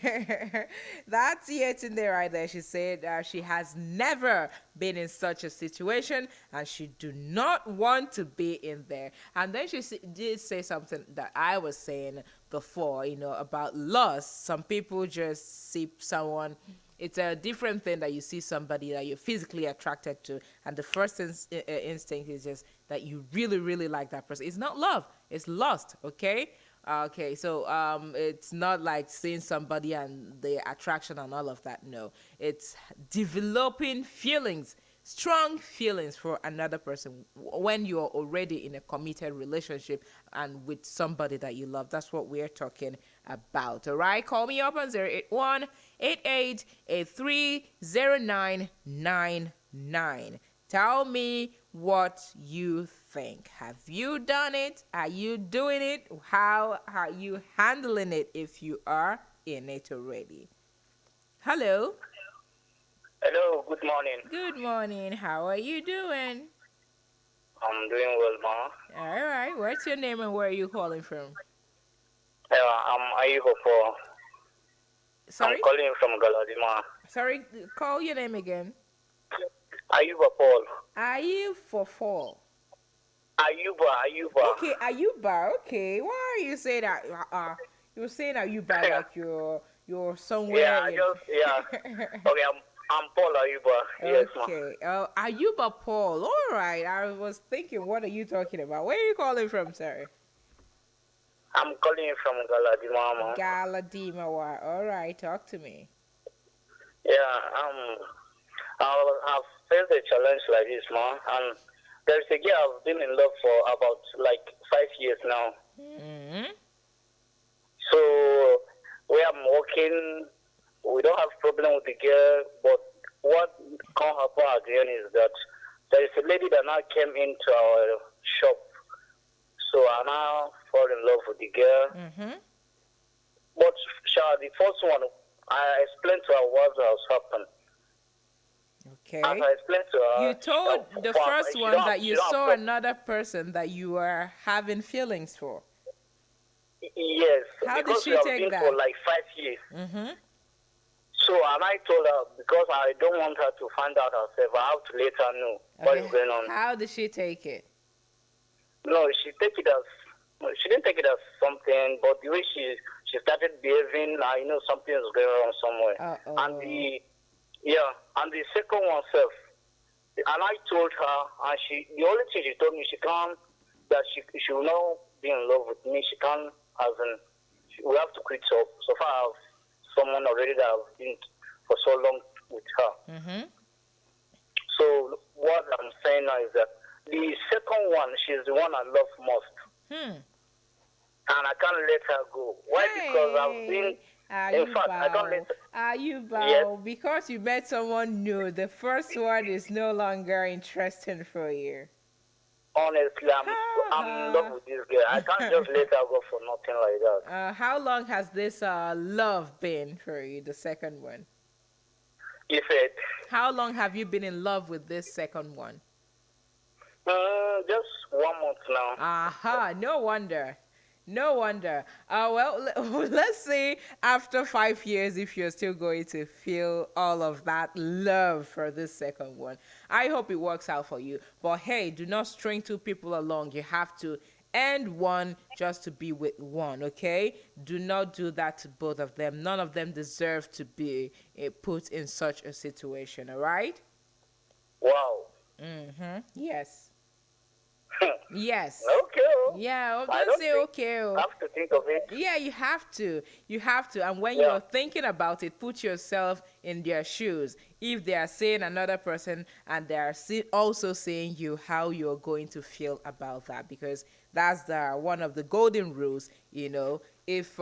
A: That's it in there right there. She said she has never been in such a situation and she do not want to be in there. And then she did say something that I was saying before, about lust. Some people just see someone. It's a different thing that you see somebody that you're physically attracted to, and the first instinct is just that you really, really like that person. It's not love, it's lust, okay? Okay, so it's not like seeing somebody and the attraction and all of that. No, it's developing feelings, strong feelings for another person when you're already in a committed relationship and with somebody that you love. That's what we're talking about. All right, call me up on 081-8883-0999. Tell me what you think. Have you done it? Are you doing it? How are you handling it if you are in it already? Hello.
E: Hello, good morning.
A: Good morning. How are you doing?
E: I'm doing well, ma.
A: All right. What's your name and where are you calling from?
E: I'm Ayuba Paul.
A: Sorry?
E: I'm calling from Galadima.
A: Sorry, call your name again.
E: Ayuba Paul.
A: Ayu for fall.
E: Ayuba.
A: Okay, Ayuba. Okay. Why are you saying that? You were saying Ayuba like you're somewhere.
E: Yeah, Okay, I'm Paul Ayuba. Yes, ma.
A: Okay. Ayuba Paul. All right. I was thinking, what are you talking about? Where are you calling from, sir?
E: I'm calling from Galadima, ma.
A: Galadima. All right. Talk to me.
E: Yeah, I've faced a challenge like this, man. And there's a girl I've been in love for about like 5 years now.
A: Mm-hmm.
E: So where I'm working, we don't have problem with the girl. But what can happen again is that there is a lady that now came into our shop. So I now fall in love with the girl.
A: Mm-hmm.
E: But the first one, I explained to her what has happened.
A: Okay.
E: As I explained to her,
A: You told the first
E: she
A: one
E: don't have,
A: that
E: she
A: you
E: don't have
A: saw another person that you were having feelings for.
E: yes,
A: How did
E: because we
A: she
E: have
A: take
E: been for
A: that?
E: like 5 years.
A: Mm-hmm.
E: So, and I told her, because I don't want her to find out herself, I have to let her know what is
A: Okay.
E: going on.
A: How did she take it?
E: No, she didn't take it as something, but the way she started behaving, I know something is going on somewhere. And
A: Uh-oh.
E: and the second one self, and I told her, and the only thing she told me, that she will not be in love with me. She can't, as in, we have to quit up. So far, I have someone already that I've been for so long with her.
A: Mm-hmm.
E: So what I'm saying now is that the second one, she's the one I love most.
A: Hmm.
E: And I can't let her go. Why? Because I've been, in fact, I can't let her.
A: Are you
E: Yes,
A: bow? Because you met someone new, the first one is no longer interesting for you.
E: honestly, I'm in love with this girl. I can't just let her go for nothing like that.
A: How long has this love been for you, the second one?
E: If it,
A: How long have you been in love with this second one?
E: just 1 month now.
A: Aha, no wonder. No wonder. Well, let's see after 5 years if you're still going to feel all of that love for this second one. I hope it works out for you. But hey, do not string two people along. You have to end one just to be with one, okay? Do not do that to both of them. None of them deserve to be put in such a situation, all right?
E: Wow.
A: Mm-hmm. Yes. Yes.
E: Okay.
A: Yeah,
E: I
A: don't
E: don't
A: say
E: think
A: okay.
E: I have to think of it.
A: Yeah, you have to. You have to. And when
E: Yeah.
A: you're thinking about it, put yourself in their shoes. If they are seeing another person and they are also seeing you, how you're going to feel about that, because that's the one of the golden rules. If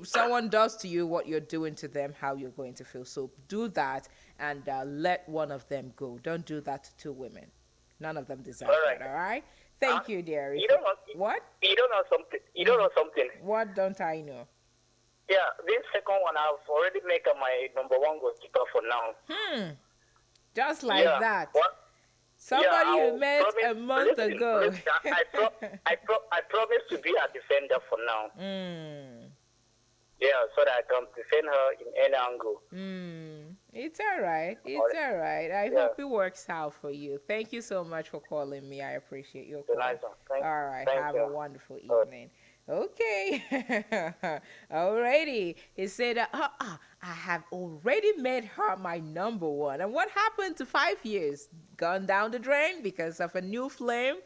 A: someone does to you what you're doing to them, how you're going to feel. So do that and let one of them go. Don't do that to two women. None of them deserve
E: All right.
A: that. All right. Thank you, dearie.
E: You don't know.
A: What?
E: You don't know something. You don't know something.
A: What don't I know?
E: Yeah, this second one, I've already made my number one goalkeeper for now.
A: Just like
E: Yeah.
A: that.
E: What?
A: Somebody
E: Yeah,
A: you met
E: promise,
A: a month
E: listen,
A: ago.
E: Listen, I promise to be a defender for now. Yeah, so that I can defend her in any angle.
A: It's all right. It's all right. I hope it works out for you. Thank you so much for calling me. I appreciate your call.
E: Nice one.
A: All right.
E: Thank
A: Have
E: you.
A: a wonderful evening. Okay. Alrighty. He said, I have already made her my number one. And what happened to 5 years? Gone down the drain because of a new flame?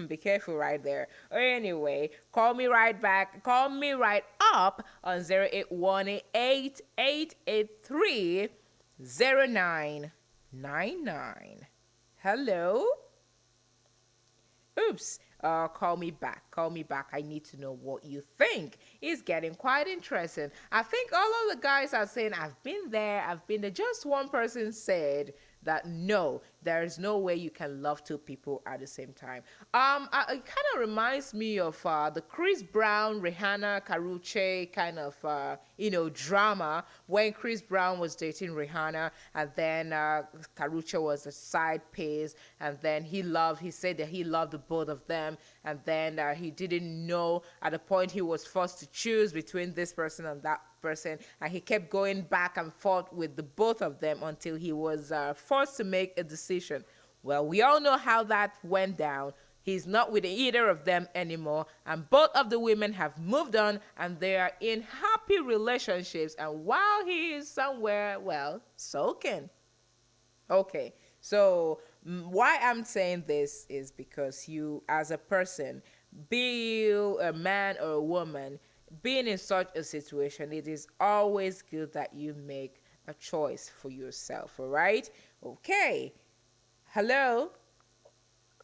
A: Be careful right there. Anyway, call me right back. Call me right up on 0818-883-0999. Hello? Oops. Call me back. Call me back. I need to know what you think. It's getting quite interesting. I think all of the guys are saying, I've been there, I've been there. Just one person said that no, there is no way you can love two people at the same time. It kind of reminds me of the Chris Brown, Rihanna, Karuche kind of drama when Chris Brown was dating Rihanna, and then Karuche was a side piece, and then he said that he loved the both of them, and then he didn't know at the point he was forced to choose between this person and that person, and he kept going back and forth with the both of them until he was forced to make a decision. Well, we all know how that went down. He's not with either of them anymore, and both of the women have moved on and they are in happy relationships, and while he is somewhere, well, sulking. Okay, so why I'm saying this is because you, as a person, be you a man or a woman, being in such a situation, it is always good that you make a choice for yourself. All right? Okay. Hello.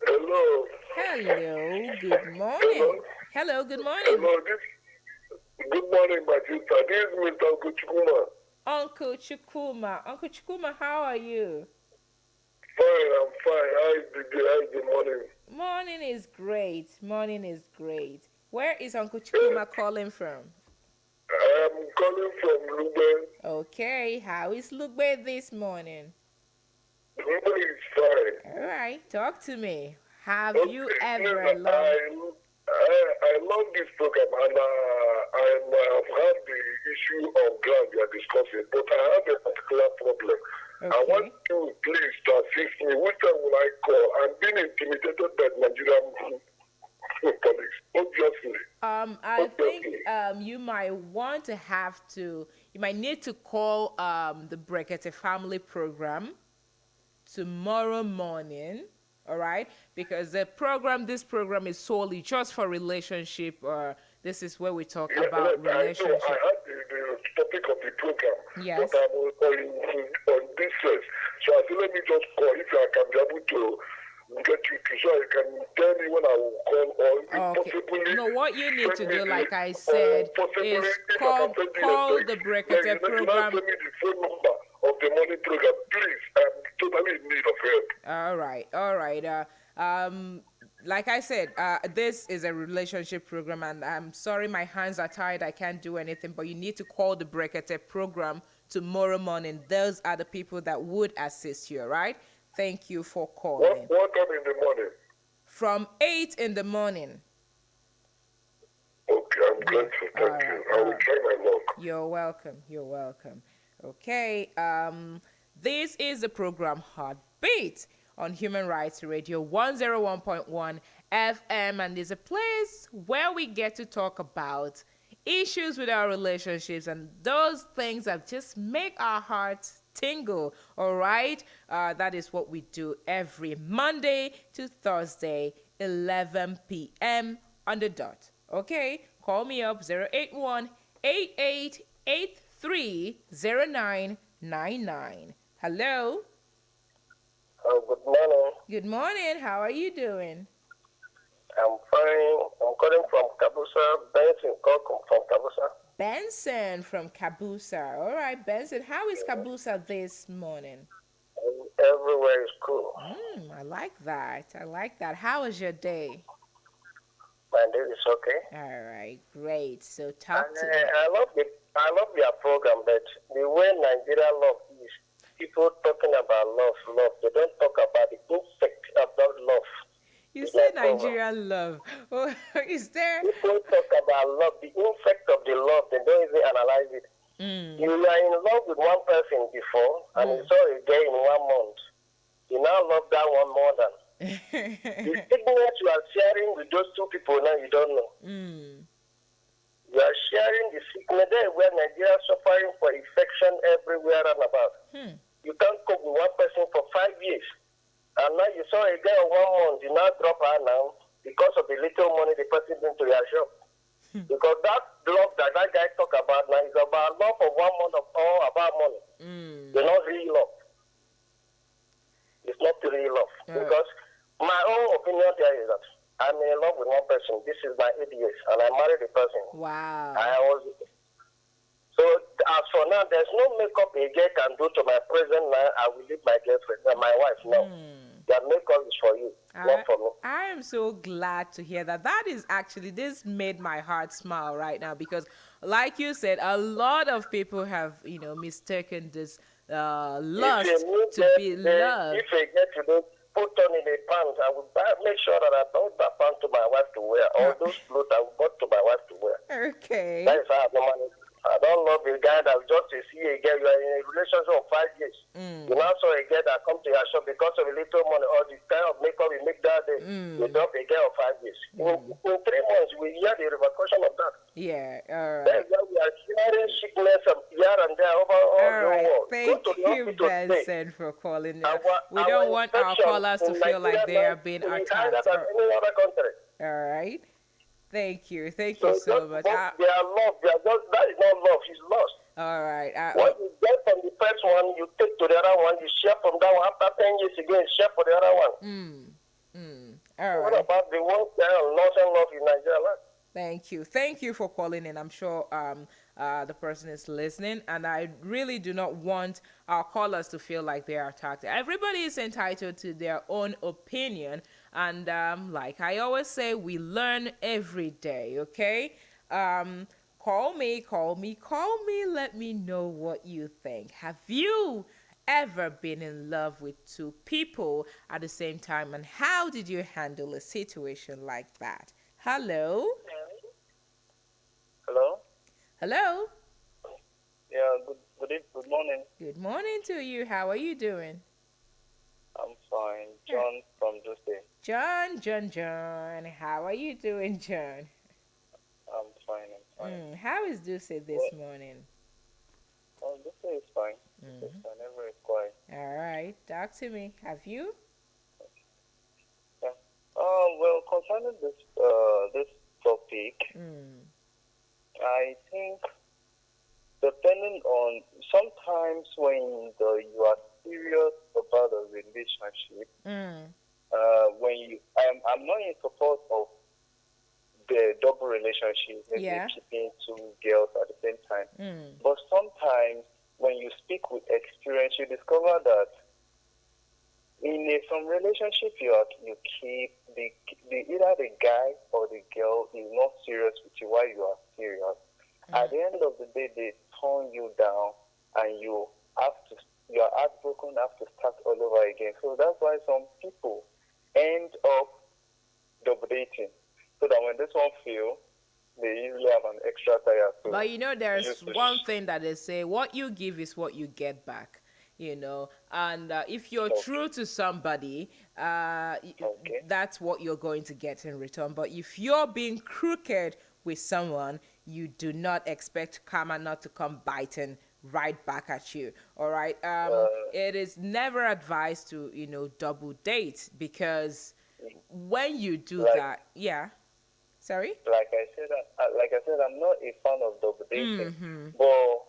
G: Hello.
A: Hello. Good
G: Hello.
A: morning. Hello. Good morning.
G: Hello. Good morning, my sister. This is Mr. Kuchukuma.
A: Uncle Chukuma. Uncle Chukuma, how are you?
G: Fine, I'm fine. How is the day? How is the morning?
A: Morning is great. Morning is great. Where is Uncle Chukuma calling from?
G: I'm calling from Lube.
A: Okay. How is Lugbe this morning?
G: Lube is fine.
A: All right. Talk to me. Have
G: Okay,
A: you ever
G: listen,
A: loved...
G: I love this program, and I've had the issue of ground you are discussing, but I have a particular problem.
A: Okay.
G: I want you, please, to assist me. Which time will I call? I'm being intimidated by Nigerian police, obviously.
A: I think you might want to you might need to call the Brekete Family Program tomorrow morning, all right? Because this program is solely just for relationship, or this is where we talk about relationship.
G: I had the topic of the program,
A: Yes.
G: but I'm on this first. So I said, let me just call if I can be able to get you to, so you can tell me when I will call, or
A: Okay.
G: possibly...
A: No, what you need to
G: send me
A: do, like I
G: or
A: said,
G: possibly
A: is
G: if I
A: call
G: can send you a
A: the
G: text,
A: Brekete
G: then
A: program.
G: send me the phone number of the morning program. Please, I'm totally in need of help.
A: All right. Like I said, this is a relationship program, and I'm sorry, my hands are tied. I can't do anything, but you need to call the Brekete program tomorrow morning. Those are the people that would assist you, all right? Thank you for calling.
G: What time in the morning?
A: From 8 in the morning.
G: Okay, I'm grateful. Thank you. I will try my luck.
A: You're welcome. Okay, this is the program Heartbeat on Human Rights Radio 101.1 FM, and it's a place where we get to talk about issues with our relationships and those things that just make our hearts tingle. All right, that is what we do every Monday to Thursday, 11 p.m. on the dot. Okay, call me up 081-8883-0999. Hello.
G: Good morning.
A: Good morning. How are you doing?
G: I'm fine. I'm calling from Kabusa. Benson calling from Kabusa.
A: Benson from Kabusa. All right, Benson. How is Kabusa this morning?
G: Everywhere is cool.
A: I like that. How was your day?
G: My day is okay.
A: All right, great. So talk to me.
G: I love your program, but the way Nigeria love is people talking about love. They don't talk about the effect about love.
A: You say Nigerian love. Oh, is there?
G: People talk about love, the effect of the love. They don't even analyze it. You are in love with one person before, and you saw a girl in 1 month. You now love that one more than. The sickness you are sharing with those two people now, you don't know. You are sharing the sickness there where Nigeria is suffering for infection everywhere and about. You can't cope with one person for 5 years. And now you saw a girl 1 month, you now drop her now because of the little money the person brings to your shop. Because that love that guy talk about now is about love for 1 month of all about money. It's not real love. It's not real love. Because my own opinion there is that I'm in love with one person. This is my 8 years, and I married the person.
A: Wow.
G: So as for now, there's no makeup a girl can do to my present now. I will leave my girlfriend, my wife. No. That makeup is for you, not for me.
A: I am so glad to hear that. This made my heart smile right now, because like you said, a lot of people have, mistaken this lust to be love.
G: If I get to put on in a pants, I will make sure that I bought that pants to my wife to wear. All those clothes I bought to my wife to wear.
A: Okay.
G: That is how I have no money. I don't love a guy that just to see a girl. You are in a relationship of 5 years. You now saw a girl that come to your shop because of a little money or the kind of makeup you make that day. You drop a girl of 5 years. In 3 months, we hear the repercussion of that.
A: Yeah, all
G: That's
A: right.
G: why we are sharing sickness here and there over all the world.
A: Thank you, Benson, for calling in. We don't want our callers to feel like they are being attacked.
G: Any other country.
A: All right. Thank you so much.
G: They are love. That is not love. It's lust.
A: All right.
G: What you get from the first one, you take to the other one, you share from that one. After 10 years again, share for the other one.
A: All
G: What
A: right.
G: about the one loss and love in Nigeria?
A: Thank you. Thank you for calling in. I'm sure the person is listening, and I really do not want our callers to feel like they are attacked. Everybody is entitled to their own opinion, and like I always say, we learn every day, okay? Call me, call me, call me. Let me know what you think. Have you ever been in love with two people at the same time, and how did you handle a situation like that? Hello?
E: Hello?
A: Hello?
E: Yeah, good morning.
A: Good morning to you. How are you doing?
E: I'm fine. John from Jose.
A: John. How are you doing, John?
E: I'm fine.
A: How is Duce this morning?
E: Oh, Jose is fine. It's fine. Everywhere is quiet.
A: All right. Talk to me. Have you?
E: Yeah. Well, concerning this topic, I think depending on sometimes when you are serious about a relationship, I'm not in support of the double relationship, maybe
A: Yeah.
E: keeping two girls at the same time. But sometimes when you speak with experience, you discover that in some relationship you keep either the guy or the girl is not serious with you while you are serious. At the end of the day, they turn you down, and you are heartbroken, have to start all over again. So that's why some people end up double dating, so that when this one fails, they usually have an extra tire.
A: But there's one thing that they say: what you give is what you get back. And if you're true to somebody, that's what you're going to get in return. But if you're being crooked with someone, you do not expect karma not to come biting right back at you. All right. It is never advised to double date, because when you do that, yeah. Sorry.
E: Like I said, I'm not a fan of double dating. But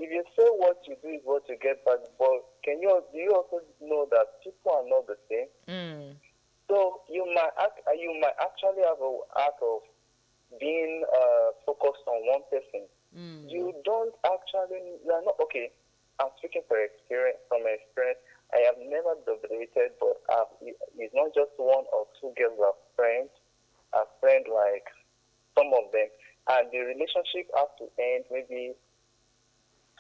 E: if you say what you do is what you get back, but do you also know that people are not the same? So you might actually have an act of being focused on one person. You are not okay. I'm speaking from experience. I have never double dated, but it's not just one or two girls I've friends like some of them, and the relationship has to end maybe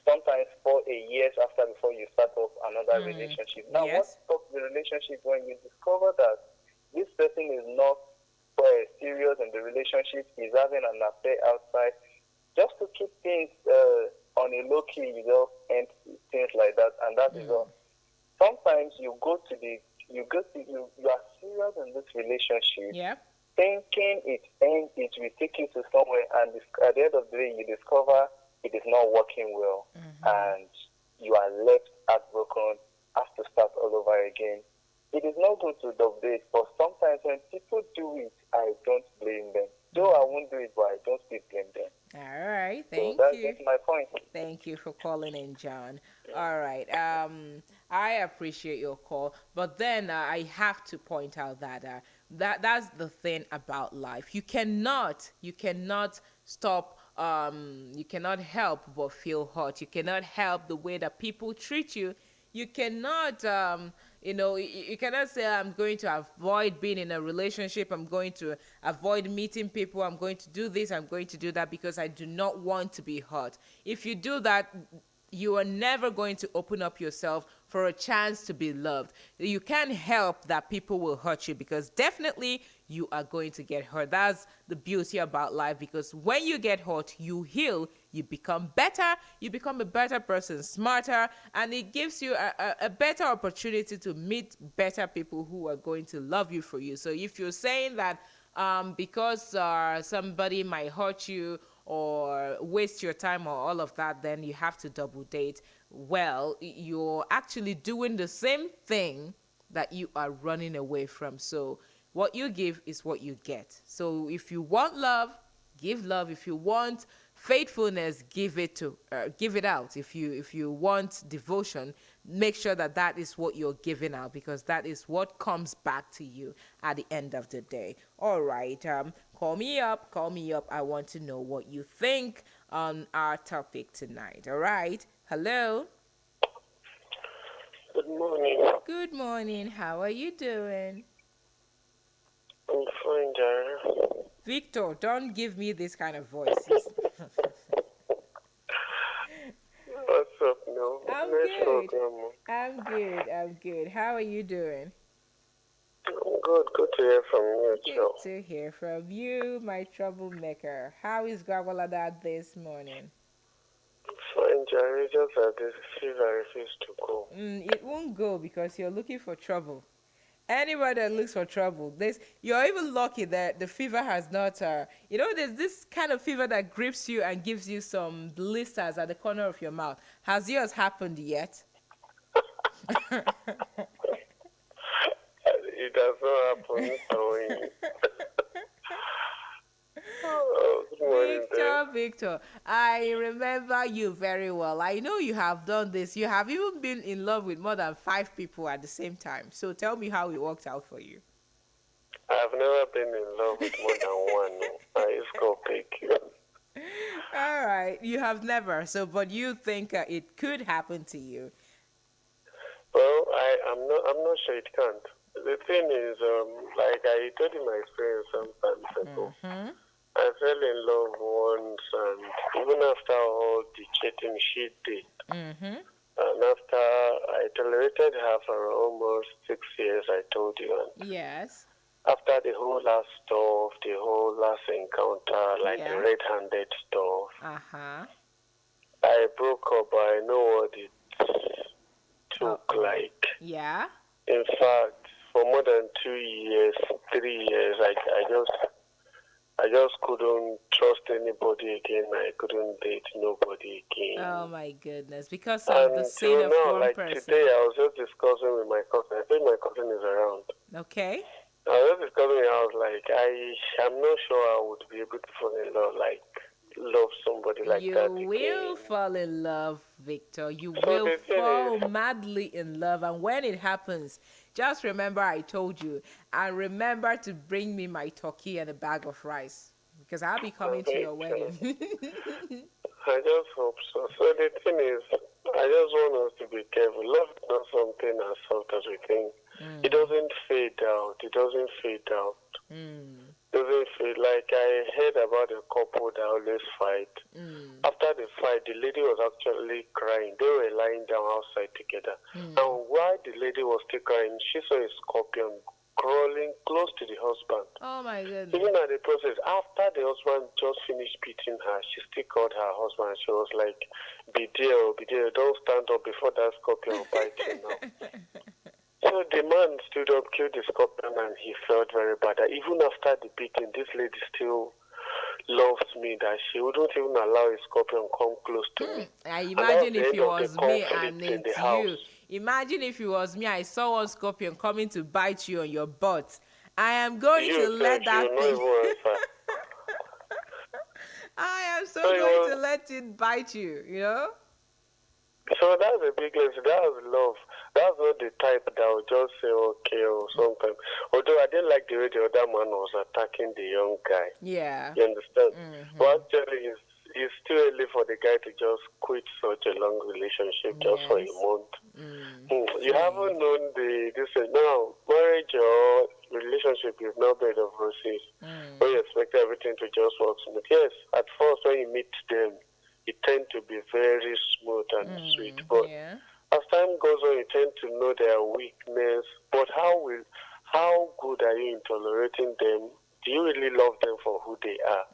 E: sometimes for a years after before you start off another relationship. Now, what stops the relationship when you discover that this person is not serious in the relationship, is having an affair outside, just to keep things on a low key, you just end things like that, and that is all. Sometimes you are serious in this relationship, thinking it will take you to somewhere, and at the end of the day, you discover it is not working well, and you are left heartbroken, have to start all over again. It is not good to double date, but sometimes when people do it, I don't blame them. Though I won't do it, but I don't still blame them.
A: All right, thank you.
E: That's my point.
A: Thank you for calling in, John. All right, I appreciate your call, but then I have to point out that that's the thing about life. You cannot stop. You cannot help but feel hurt. You cannot help the way that people treat you. You cannot, you cannot say, I'm going to avoid being in a relationship. I'm going to avoid meeting people. I'm going to do this. I'm going to do that because I do not want to be hurt. If you do that, you are never going to open up yourself for a chance to be loved. You can't help that people will hurt you, because definitely you are going to get hurt. That's the beauty about life, because when you get hurt, you heal, you become better, you become a better person, smarter, and it gives you a better opportunity to meet better people who are going to love you for you. So if you're saying that because somebody might hurt you or waste your time or all of that, then you have to double date. Well, you're actually doing the same thing that you are running away from. So what you give is what you get. So if you want love, give love. If you want Faithfulness, give it out. If you want devotion, make sure that is what you're giving out, because that is what comes back to you at the end of the day. All right, call me up. I want to know what you think on our topic tonight. All right, hello.
G: Good morning.
A: Good morning. How are you doing?
G: I'm fine, Jerry.
A: Victor, don't give me this kind of voices.
G: What's up, no?
A: I'm
G: Nice
A: good.
G: program.
A: I'm good. How are you doing?
G: I'm good. Good to hear from you,
A: Good
G: Joe.
A: to hear from you, my troublemaker. How is Gwagwalada this morning?
G: Fine, Jerry. Just that this fever refused to go.
A: It won't go because you're looking for trouble. Anybody that looks for trouble, you're even lucky that the fever has not. There's this kind of fever that grips you and gives you some blisters at the corner of your mouth. Has yours happened yet?
G: It does not happen. So good morning,
A: Victor, I remember you very well. I know you have done this. You have even been in love with more than 5 people at the same time. So tell me how it worked out for you.
G: I've never been in love with more than one. I just go pick you.
A: All right, you have never. But you think it could happen to you?
G: Well, I'm not sure it can't. The thing is, like I told you my experience some time ago.
A: Mm-hmm.
G: I fell in love once, and even after all the cheating she did,
A: Mm-hmm.
G: and after I tolerated her for almost 6 years, I told you, and
A: Yes.
G: after the whole last stuff, the whole last encounter, like the
A: Yeah.
G: red-handed stuff,
A: Uh-huh.
G: I broke up. I know what it took. Like,
A: Yeah.
G: in fact, for more than 2 years, 3 years, I just couldn't trust anybody again. I couldn't date nobody again.
A: Oh my goodness! Because of the sin
G: Until
A: of
G: now,
A: one
G: like
A: person.
G: today, I was just discussing with my cousin. I think my cousin is around.
A: Okay.
G: I was just discussing. I was like, I'm not sure I would be able to fall in love, like love somebody like that
A: You
G: again.
A: will fall in love, Victor. You
G: So
A: will
G: the thing
A: fall
G: is-
A: madly in love. And when it happens, just remember I told you. And remember to bring me my turkey and a bag of rice. Because I'll be coming to your wedding.
G: I just hope so. So the thing is, I just want us to be careful. Love is not something as soft as we think. It doesn't fade out. It doesn't fade out. Doesn't fade. Like I heard about a couple that always fight. After the fight, the lady was actually crying. They were lying down outside together. And while the lady was still crying, she saw a scorpion crawling close to the husband.
A: Oh my goodness.
G: Even at the process, after the husband just finished beating her, she still called her husband. She was like, be there, don't stand up before that scorpion bites you now. So the man stood up, killed the scorpion, and he felt very bad. That even after the beating, this lady still loves me, that she wouldn't even allow a scorpion come close to me.
A: I
G: And
A: imagine
G: that
A: if
G: the
A: it
G: end of the
A: was me and
G: conflict in
A: it's
G: the
A: you.
G: house.
A: Imagine if it was me, I saw one scorpion coming to bite you on your butt. I am going to let that thing. I am so going to let it bite you, you know?
G: So that's a big lesson. That was love. That's not the type that would just say okay or something. Although I didn't like the way the other man was attacking the young guy.
A: Yeah.
G: You understand? But actually, it's still early for the guy to just quit such a long relationship just for a month. You haven't known this now, marriage or relationship is not bed of roses. When you expect everything to just work smooth. Yes, at first when you meet them, it tends to be very smooth and sweet. But as time goes on, you tend to know their weakness. But how good are you in tolerating them? Do you really love them for who they are?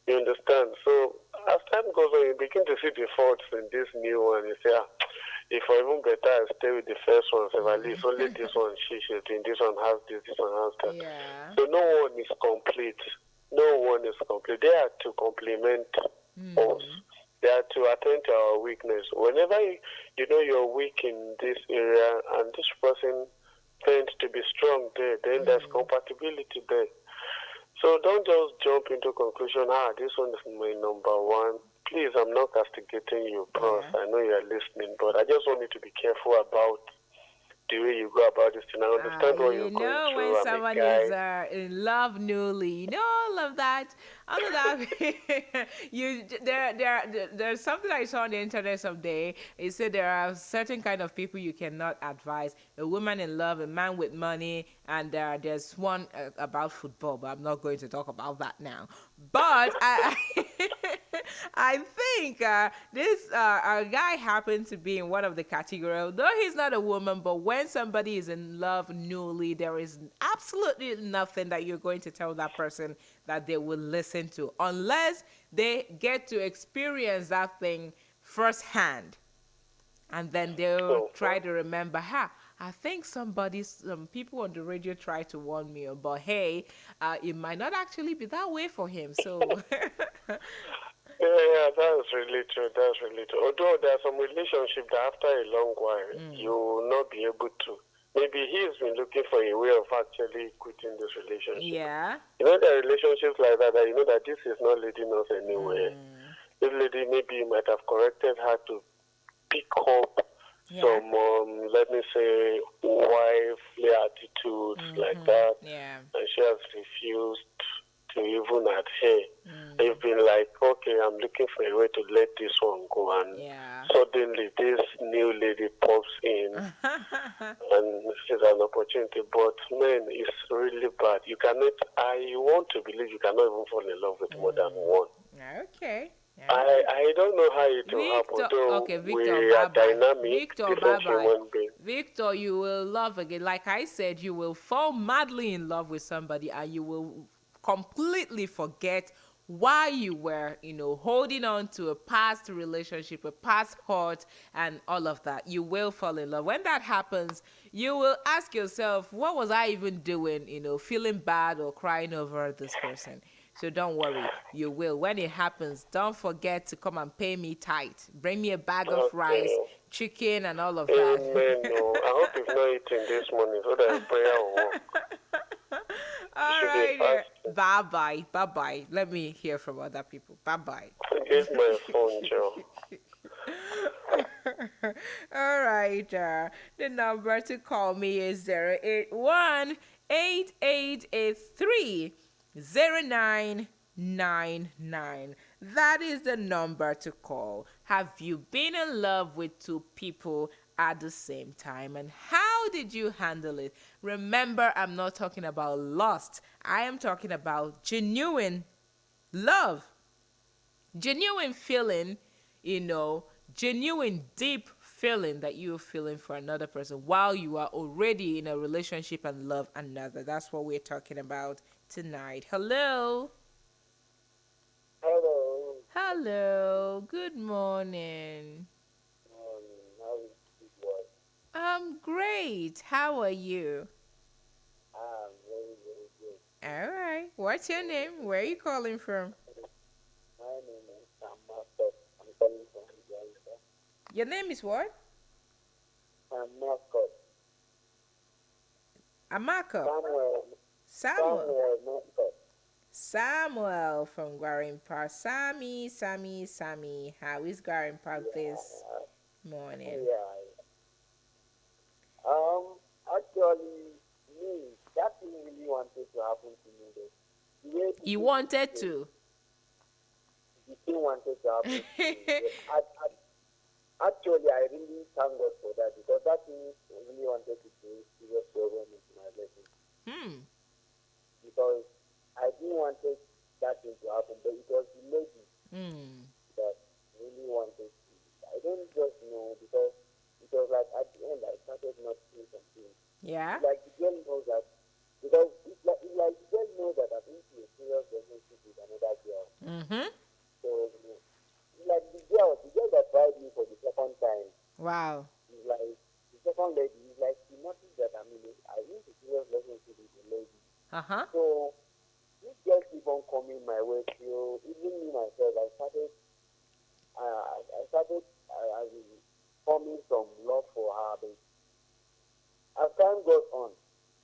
G: You understand? So as time goes on, you begin to see the faults in this new one. You say, if I even better, I stay with the first one. So at least only this one she's doing. This one has this one has that.
A: Yeah.
G: So no one is complete. No one is complete. They are to complement us. They are to attend to our weakness. Whenever you know you're weak in this area and this person tends to be strong there, then there's compatibility there.
H: So don't just jump into conclusion, this one is my number one. Please, I'm not castigating you, bros.
A: Yeah.
H: I know you're listening, but I just want you to be careful about the way you go about this thing. I understand what
A: You
H: you're going
A: know
H: through.
A: when
H: I'm a
A: someone is
H: guy.
A: in love newly, you know all of that. All of that. There's something I saw on the internet someday. It said there are certain kind of people you cannot advise. A woman in love, a man with money, and there's one about football, but I'm not going to talk about that now. But I think this a guy happened to be in one of the category. Though he's not a woman, but when somebody is in love newly, there is absolutely nothing that you're going to tell that person that they will listen to unless they get to experience that thing firsthand, and then they'll
H: So,
A: try to remember, I think some people on the radio tried to warn me, but hey, it might not actually be that way for him. So
H: yeah, that's really true. That's really true. Although there are some relationships that after a long while, you will not be able to. Maybe he's been looking for a way of actually quitting this relationship.
A: yeah.
H: You know, there are relationships like that, that you know that this is not leading us anywhere. This lady maybe might have corrected her to pick up
A: Yeah.
H: some, let me say, wifely attitudes like that.
A: Yeah.
H: And she has refused to even adhere. They've been like, okay, I'm looking for a way to let this one go. And
A: Yeah.
H: suddenly this new lady pops in and this is an opportunity. But man, it's really bad. You cannot, I want to believe you cannot even fall in love with more than one.
A: Okay. Yeah.
H: I don't know how it will happen,
A: Victor,
H: though
A: okay, Victor,
H: we are
A: bye-bye.
H: dynamic,
A: Victor,
H: different
A: bye-bye.
H: human beings.
A: Victor, you will love again. Like I said, you will fall madly in love with somebody and you will completely forget why you were, holding on to a past relationship, a past hurt, and all of that. You will fall in love. When that happens, you will ask yourself, what was I even doing, feeling bad or crying over this person? So don't worry, you will. When it happens, don't forget to come and pay me tight. Bring me a bag of rice,
H: Okay.
A: chicken, and all of that.
H: Amen. No. I hope you've not eaten this morning so that prayer will work.
A: All
H: Should be
A: right.
H: fasting.
A: Bye-bye. Bye-bye. Let me hear from other people. Bye-bye.
H: Here's my phone, Joe.
A: All right. The number to call me is 081-8883-0999. That is the number to call. Have you been in love with two people at the same time, and how did you handle it? Remember, I'm not talking about lust. I am talking about genuine love, genuine feeling, genuine deep feeling that you're feeling for another person while you are already in a relationship and love another. That's what we're talking about tonight. Hello.
E: Hello.
A: Hello. Good morning.
E: How is it going?
A: I'm great. How are you?
E: I'm very, very good.
A: All right. What's your name? Where are you calling from?
E: My name is Sam Mascot. I'm calling from Uganda.
A: Your name is what?
E: Sam Mascot.
A: Amako.
E: Samuel
A: Samuel.
E: Mascot.
A: Samuel from Gwarin Park. Sammy. How is Gwarin Park this morning?
E: Yeah. Actually, me, that thing really wanted to happen to me. Though. The way
A: You wanted to.
E: The thing wanted to happen to me. Actually, I really thank God for that because that thing really wanted to bring serious problem into my relationship. Because I didn't want that thing to happen, but it was the lady that really wanted to. I don't just know because it was like at the end I started not seeing something.
A: Yeah.
E: Like the girl knows that because it's like the girl knows that I'm into a serious relationship with another girl. So like the girl that tried me for the second time.
A: Wow.
E: Is like the second lady is like she noticed that I'm in a serious relationship with a lady. So this girl keep on coming my way till even me myself I started forming some love for her, but as time goes on,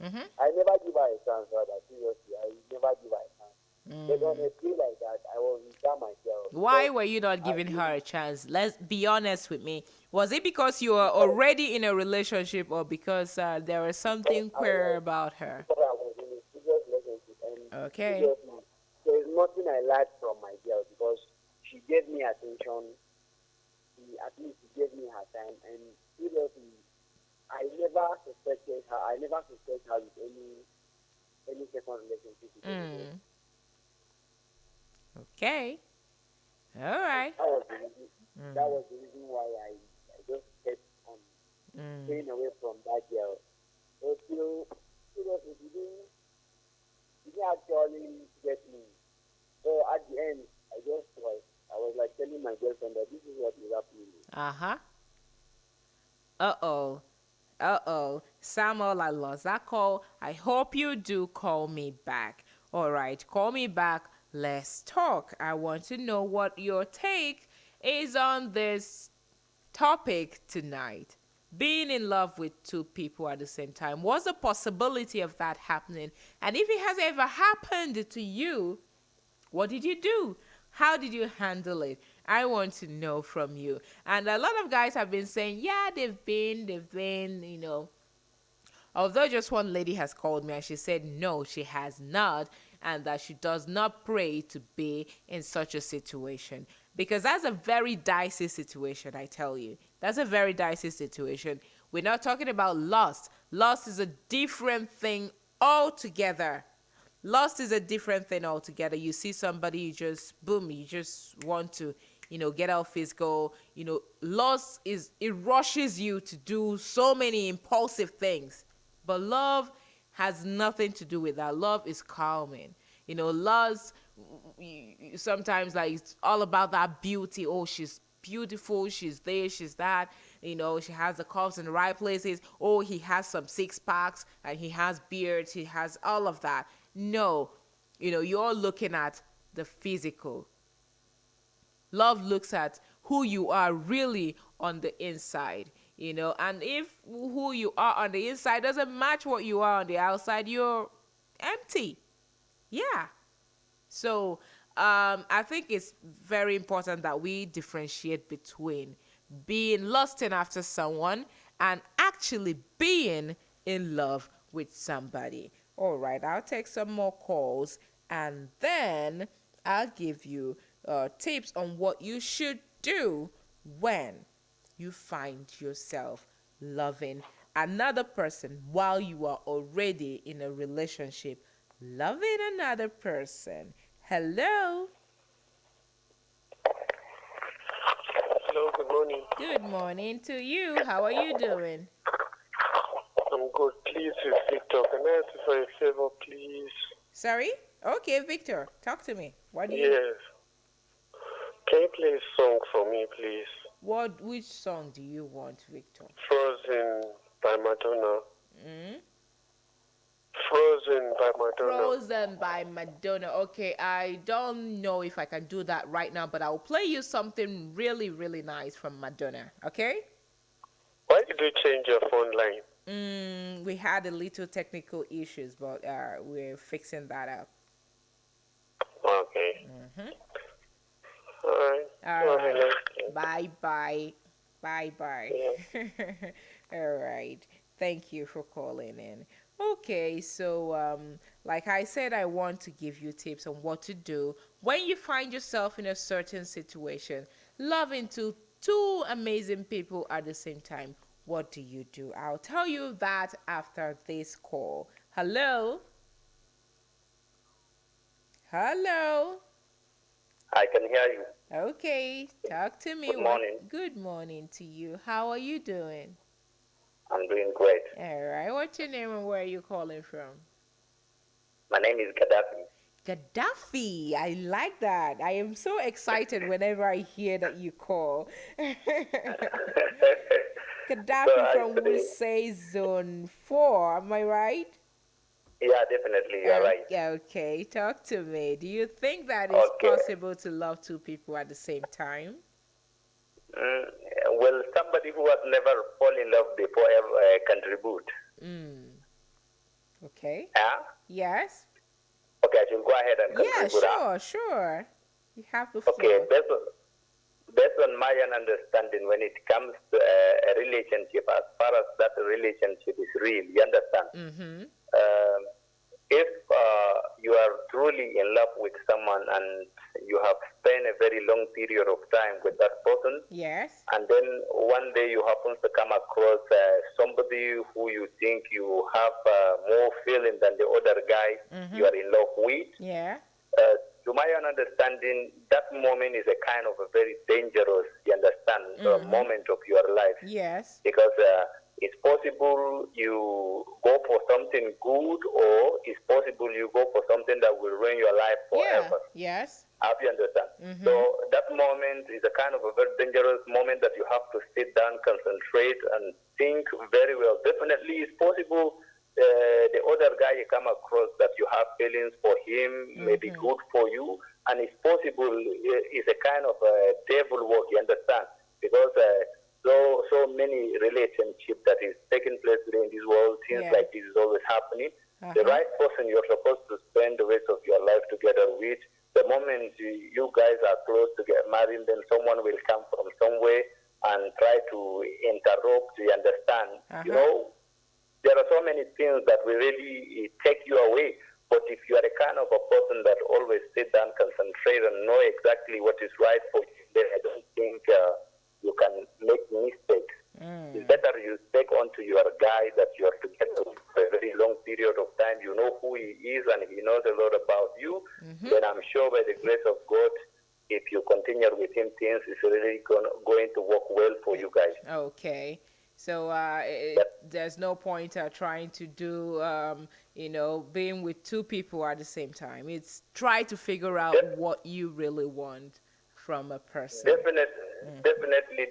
E: I never give her a chance, rather seriously. I never give her a chance. But on a day like that, I was without myself.
A: Why were you not giving her a chance? Let's be honest with me. Was it because you were already in a relationship, or because there was something queer about her?
E: Because I was in a serious relationship, and
A: Okay.
E: seriously, there is nothing I lacked from my girl because she gave me attention. At least she gave me her time, and seriously, I never suspected her. I never suspected her with any second relationship with anybody.
A: Okay. All right.
E: That was the reason why I just kept on staying away from that girl. So still, seriously, she didn't actually get me. So at the end, I was like telling my girlfriend that this is what is happening.
A: Uh-huh. Uh-oh. Uh-oh. Samuel, I lost that call. I hope you do call me back. All right, call me back. Let's talk. I want to know what your take is on this topic tonight. Being in love with two people at the same time. What's the possibility of that happening? And if it has ever happened to you, what did you do? How did you handle it? I want to know from you. And a lot of guys have been saying, yeah, they've been, Although just one lady has called me and she said no, she has not, and that she does not pray to be in such a situation. Because that's a very dicey situation, I tell you. That's a very dicey situation. We're not talking about lust. Lust is a different thing altogether. Lust is a different thing altogether. You see somebody, you just, boom, you just want to, get out physical. Lust it rushes you to do so many impulsive things. But love has nothing to do with that. Love is calming. Lust, sometimes like it's all about that beauty. Oh, she's beautiful, she's this, she's that. She has the curves in the right places. Oh, he has some six packs and he has beards, he has all of that. No, you're looking at the physical. Love looks at who you are really on the inside, and if who you are on the inside doesn't match what you are on the outside, you're empty. Yeah. So I think it's very important that we differentiate between being lusting after someone and actually being in love with somebody. All right, I'll take some more calls and then I'll give you tips on what you should do when you find yourself loving another person while you are already in a relationship. Loving another person. Hello.
H: Hello, good morning.
A: Good morning to you. How are you doing?
H: I'm good. Please, Victor, can I ask you for a favor, please?
A: Sorry? Okay, Victor, talk to me. What do you...
H: Yes. Can you play a song for me, please?
A: Which song do you want, Victor?
H: Frozen by Madonna. Frozen by Madonna.
A: Frozen by Madonna. Okay, I don't know if I can do that right now, but I'll play you something really, really nice from Madonna. Okay?
H: Why did you change your phone line?
A: We had a little technical issues, but we're fixing that up.
H: Okay. All right.
A: All right. Bye-bye. Bye-bye.
H: Yeah.
A: All right. Thank you for calling in. Okay, so like I said, I want to give you tips on what to do when you find yourself in a certain situation, loving two amazing people at the same time. What do you do? I'll tell you that after this call. Hello? Hello?
E: I can hear you.
A: Okay, talk to me.
E: Good morning.
A: Good morning to you. How are you doing?
E: I'm doing great.
A: All right. What's your name and where are you calling from?
E: My name is Gaddafi.
A: Gaddafi. I like that. I am so excited whenever I hear that you call. Gaddafi from Wusei Zone 4. Am I right?
E: Yeah, definitely. You're right.
A: Okay. Talk to me. Do you think that it's possible to love two people at the same time?
E: Well, somebody who has never fallen in love before contribute.
A: Okay.
E: Yeah?
A: Yes.
E: Okay, I should go ahead and
A: Yeah,
E: contribute.
A: sure. You have the
E: Okay,
A: floor.
E: based on my own understanding, when it comes to a relationship, as far as that relationship is real, you understand?
A: Mm-hmm.
E: Um, if you are truly in love with someone and you have spent a very long period of time with that person,
A: Yes.
E: and then one day you happen to come across somebody who you think you have more feeling than the other guy you are in love with,
A: Yeah.
E: uh, to my own understanding, that moment is a kind of a very dangerous, you understand, moment of your life.
A: Yes.
E: Because it's possible you go for something good, or it's possible you go for something that will ruin your life
A: Yeah.
E: forever.
A: Yes.
E: I hope you understand. So that moment is a kind of a very dangerous moment that you have to sit down, concentrate, and think very well. Definitely, it's possible the other guy you come across that you have feelings for him may be good for you, and it's possible it's a kind of a devil work. You understand? Because so many relationships that is taking place today in this world, things
A: Yeah.
E: like this is always happening. The right person you're supposed to spend the rest of your life together with, the moment you guys are close to get married, then someone will come from somewhere and try to interrupt. You understand? You know, there are so many things that will really take you away. But if you are the kind of a person that always sit down, concentrate, and know exactly what is right for you, then I don't think you can make mistakes. It's better you take on to your guy that you are together with for a very long period of time. You know who he is, and he knows a lot about you. Then I'm sure by the grace of God, if you continue with him, things is really going to work well for you guys.
A: Okay. So there's no point trying to do, being with two people at the same time. It's try to figure out what you really want from a person.
E: Definitely,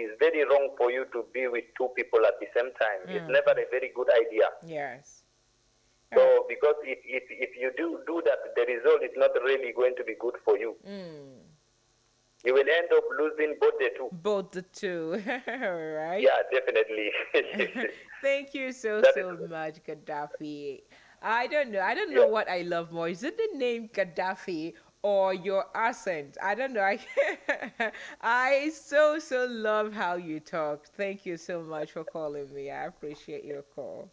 E: it's very wrong for you to be with two people at the same time. It's never a very good idea.
A: Yes.
E: So, because if you do that, the result is not really going to be good for you. You will end up losing both the two.
A: Both the two, right?
E: Yeah, definitely.
A: Thank you so much, Gaddafi. I don't know what I love more. Is it the name Gaddafi or your accent? I don't know. I so love how you talk. Thank you so much for calling me. I appreciate your call.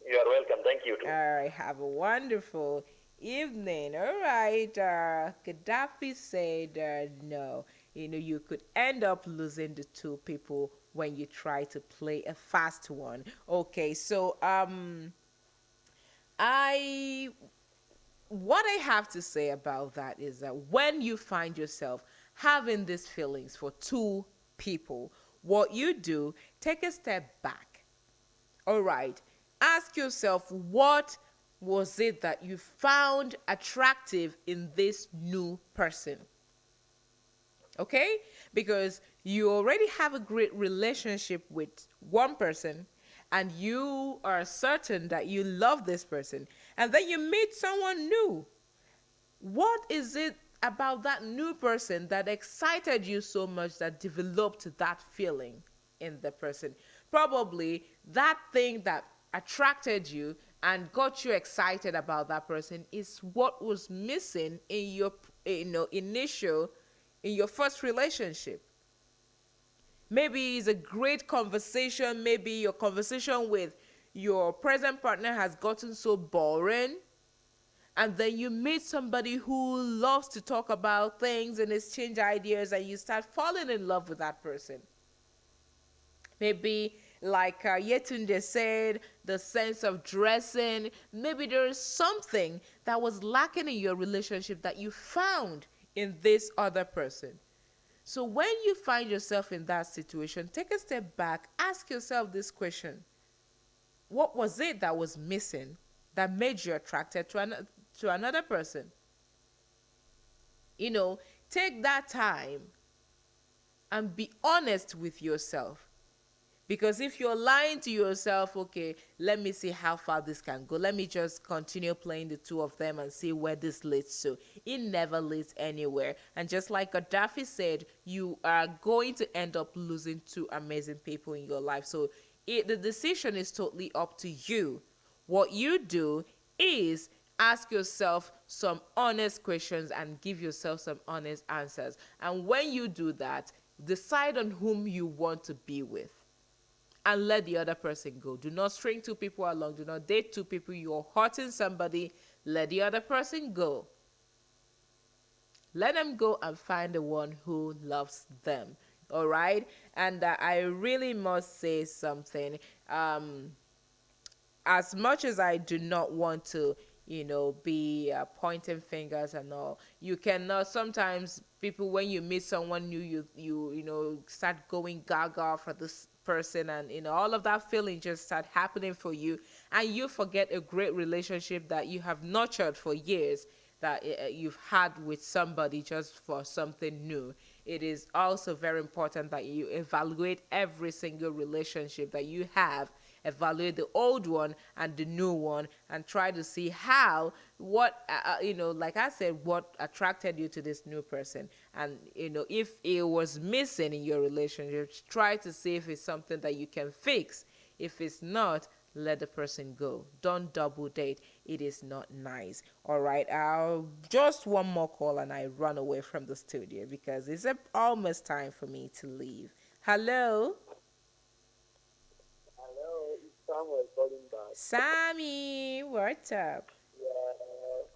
E: You are welcome. Thank you too.
A: All right, have a wonderful evening. All right, Gaddafi said no. You could end up losing the two people when you try to play a fast one. Okay, so I what I have to say about that is that when you find yourself having these feelings for two people, what you do, take a step back. All right. Ask yourself, what was it that you found attractive in this new person? Okay? Because you already have a great relationship with one person and you are certain that you love this person, and then you meet someone new. What is it about that new person that excited you so much that developed that feeling in the person? Probably that thing that attracted you and got you excited about that person is what was missing in your in your first relationship. Maybe it's a great conversation. Maybe your conversation with your present partner has gotten so boring, and then you meet somebody who loves to talk about things and exchange ideas, and you start falling in love with that person. Maybe, like Yetunde said, the sense of dressing. Maybe there is something that was lacking in your relationship that you found in this other person. So when you find yourself in that situation, take a step back, ask yourself this question: what was it that was missing that made you attracted to another person? Take that time and be honest with yourself. Because if you're lying to yourself, okay, let me see how far this can go. Let me just continue playing the two of them and see where this leads to. It never leads anywhere. And just like Gaddafi said, you are going to end up losing two amazing people in your life. So the decision is totally up to you. What you do is Ask yourself some honest questions and give yourself some honest answers. And when you do that, decide on whom you want to be with and let the other person go. Do not string two people along. Do not date two people. You're hurting somebody. Let the other person go. Let them go and find the one who loves them. All right? And I really must say something. As much as I do not want to, be pointing fingers and all, you cannot. Sometimes people, when you meet someone new, you start going gaga for this person, and all of that feeling just start happening for you, and you forget a great relationship that you have nurtured for years, that you've had with somebody just for something new. It is also very important that you evaluate every single relationship that you have, evaluate the old one and the new one, and try to see like I said, what attracted you to this new person. And if it was missing in your relationship, try to see if it's something that you can fix. If it's not, let the person go. Don't double date. It is not nice. All right. I'll just one more call and I run away from the studio because it's almost time for me to leave. Hello.
I: Hello, it's Samuel calling back.
A: Sammy, what's up?
I: Yeah,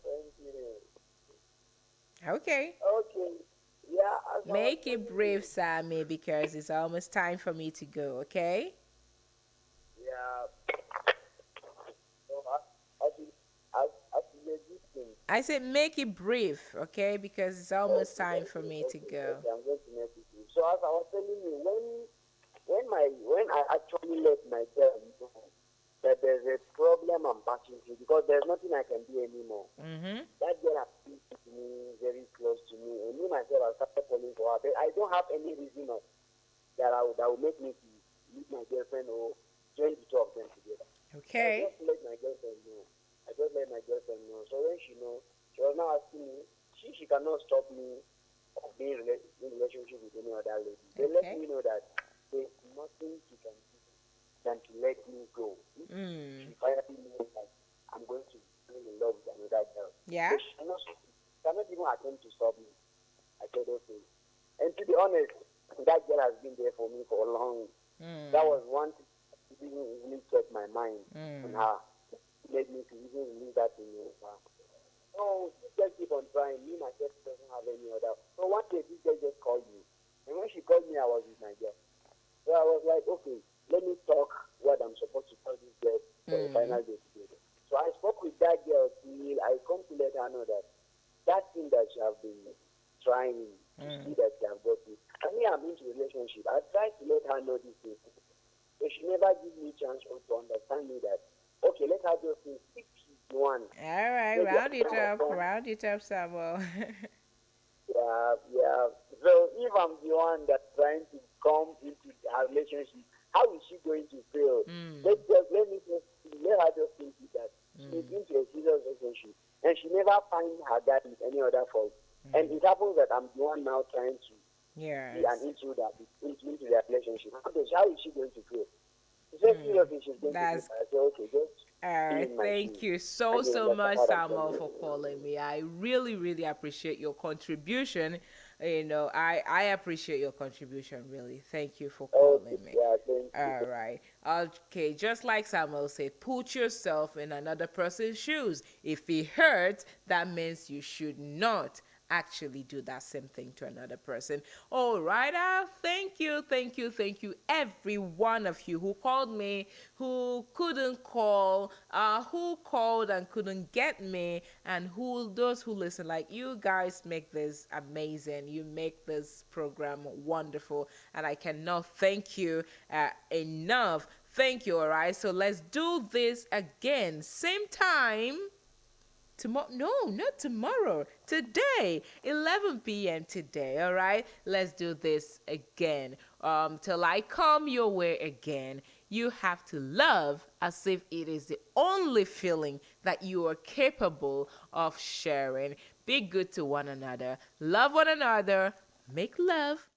I: thank you.
A: Okay.
I: Okay, yeah.
A: Make it brief, Sammy, because it's almost time for me to go, okay?
I: Yeah. So, as existing.
A: I said make it brief, okay? Because it's almost time for me to go.
I: Okay, I'm going to make it brief. So as I was telling you, when I actually let my girl know that there's a problem I'm passing through because there's nothing I can do anymore.
A: Mm-hmm.
I: That girl has been to me, very close to me, and me myself I started falling for her. But I don't have any reason that would make me to meet my girlfriend or join the two of them together.
A: Okay.
I: I just let my girlfriend know. So when she knows, she was now asking me, she cannot stop me of being in relationship with any other lady. They let me know that there's nothing she can do than to let me go. She finally knows that I'm going to be in love with another girl.
A: Yeah.
I: So she cannot even attempt to stop me. I said, okay. And to be honest, that girl has been there for me for a long. That was one thing that didn't really set my mind on her. It made me to even release that in her. So she just keep on trying. Me myself doesn't have any other. So one day this girl just called me. And when she called me, I was with my girl. So I was like, okay, let me talk what I'm supposed to tell this girl for the final day together. So I spoke with that girl till I come to let her know that thing that she have been trying to see that she have got it. I mean, I'm into relationship. I tried to let her know this thing. But she never gives me chance to understand me that, okay, let her just think if she's the one.
A: All right, round it up, Samuel.
I: Yeah. So if I'm the one that's trying to come into her relationship, how is she going to feel? Let her just think that she's into a serious relationship and she never finds her guy with any other fault. And it happens that I'm the one now trying to be an intruder into their relationship. How is she going to feel? She's seriously she's going to feel. I said, okay, just
A: thank you so much, Samuel, for calling me. I really, really appreciate your contribution. I appreciate your contribution, really. Thank you for calling me.
I: Yeah, thank you.
A: All right. Okay, just like Samuel said, put yourself in another person's shoes. If it hurts, that means you should not actually do that same thing to another person. All right. Thank you, every one of you who called me, who couldn't call, who called and couldn't get me, and those who listen. Like, you guys make this amazing. You make this program wonderful, and I cannot thank you enough. Thank you. All right. So let's do this again, same time. Tomorrow? No, not tomorrow. Today, 11 p.m. today. All right, let's do this again. Till I come your way again. You have to love as if it is the only feeling that you are capable of sharing. Be good to one another. Love one another. Make love.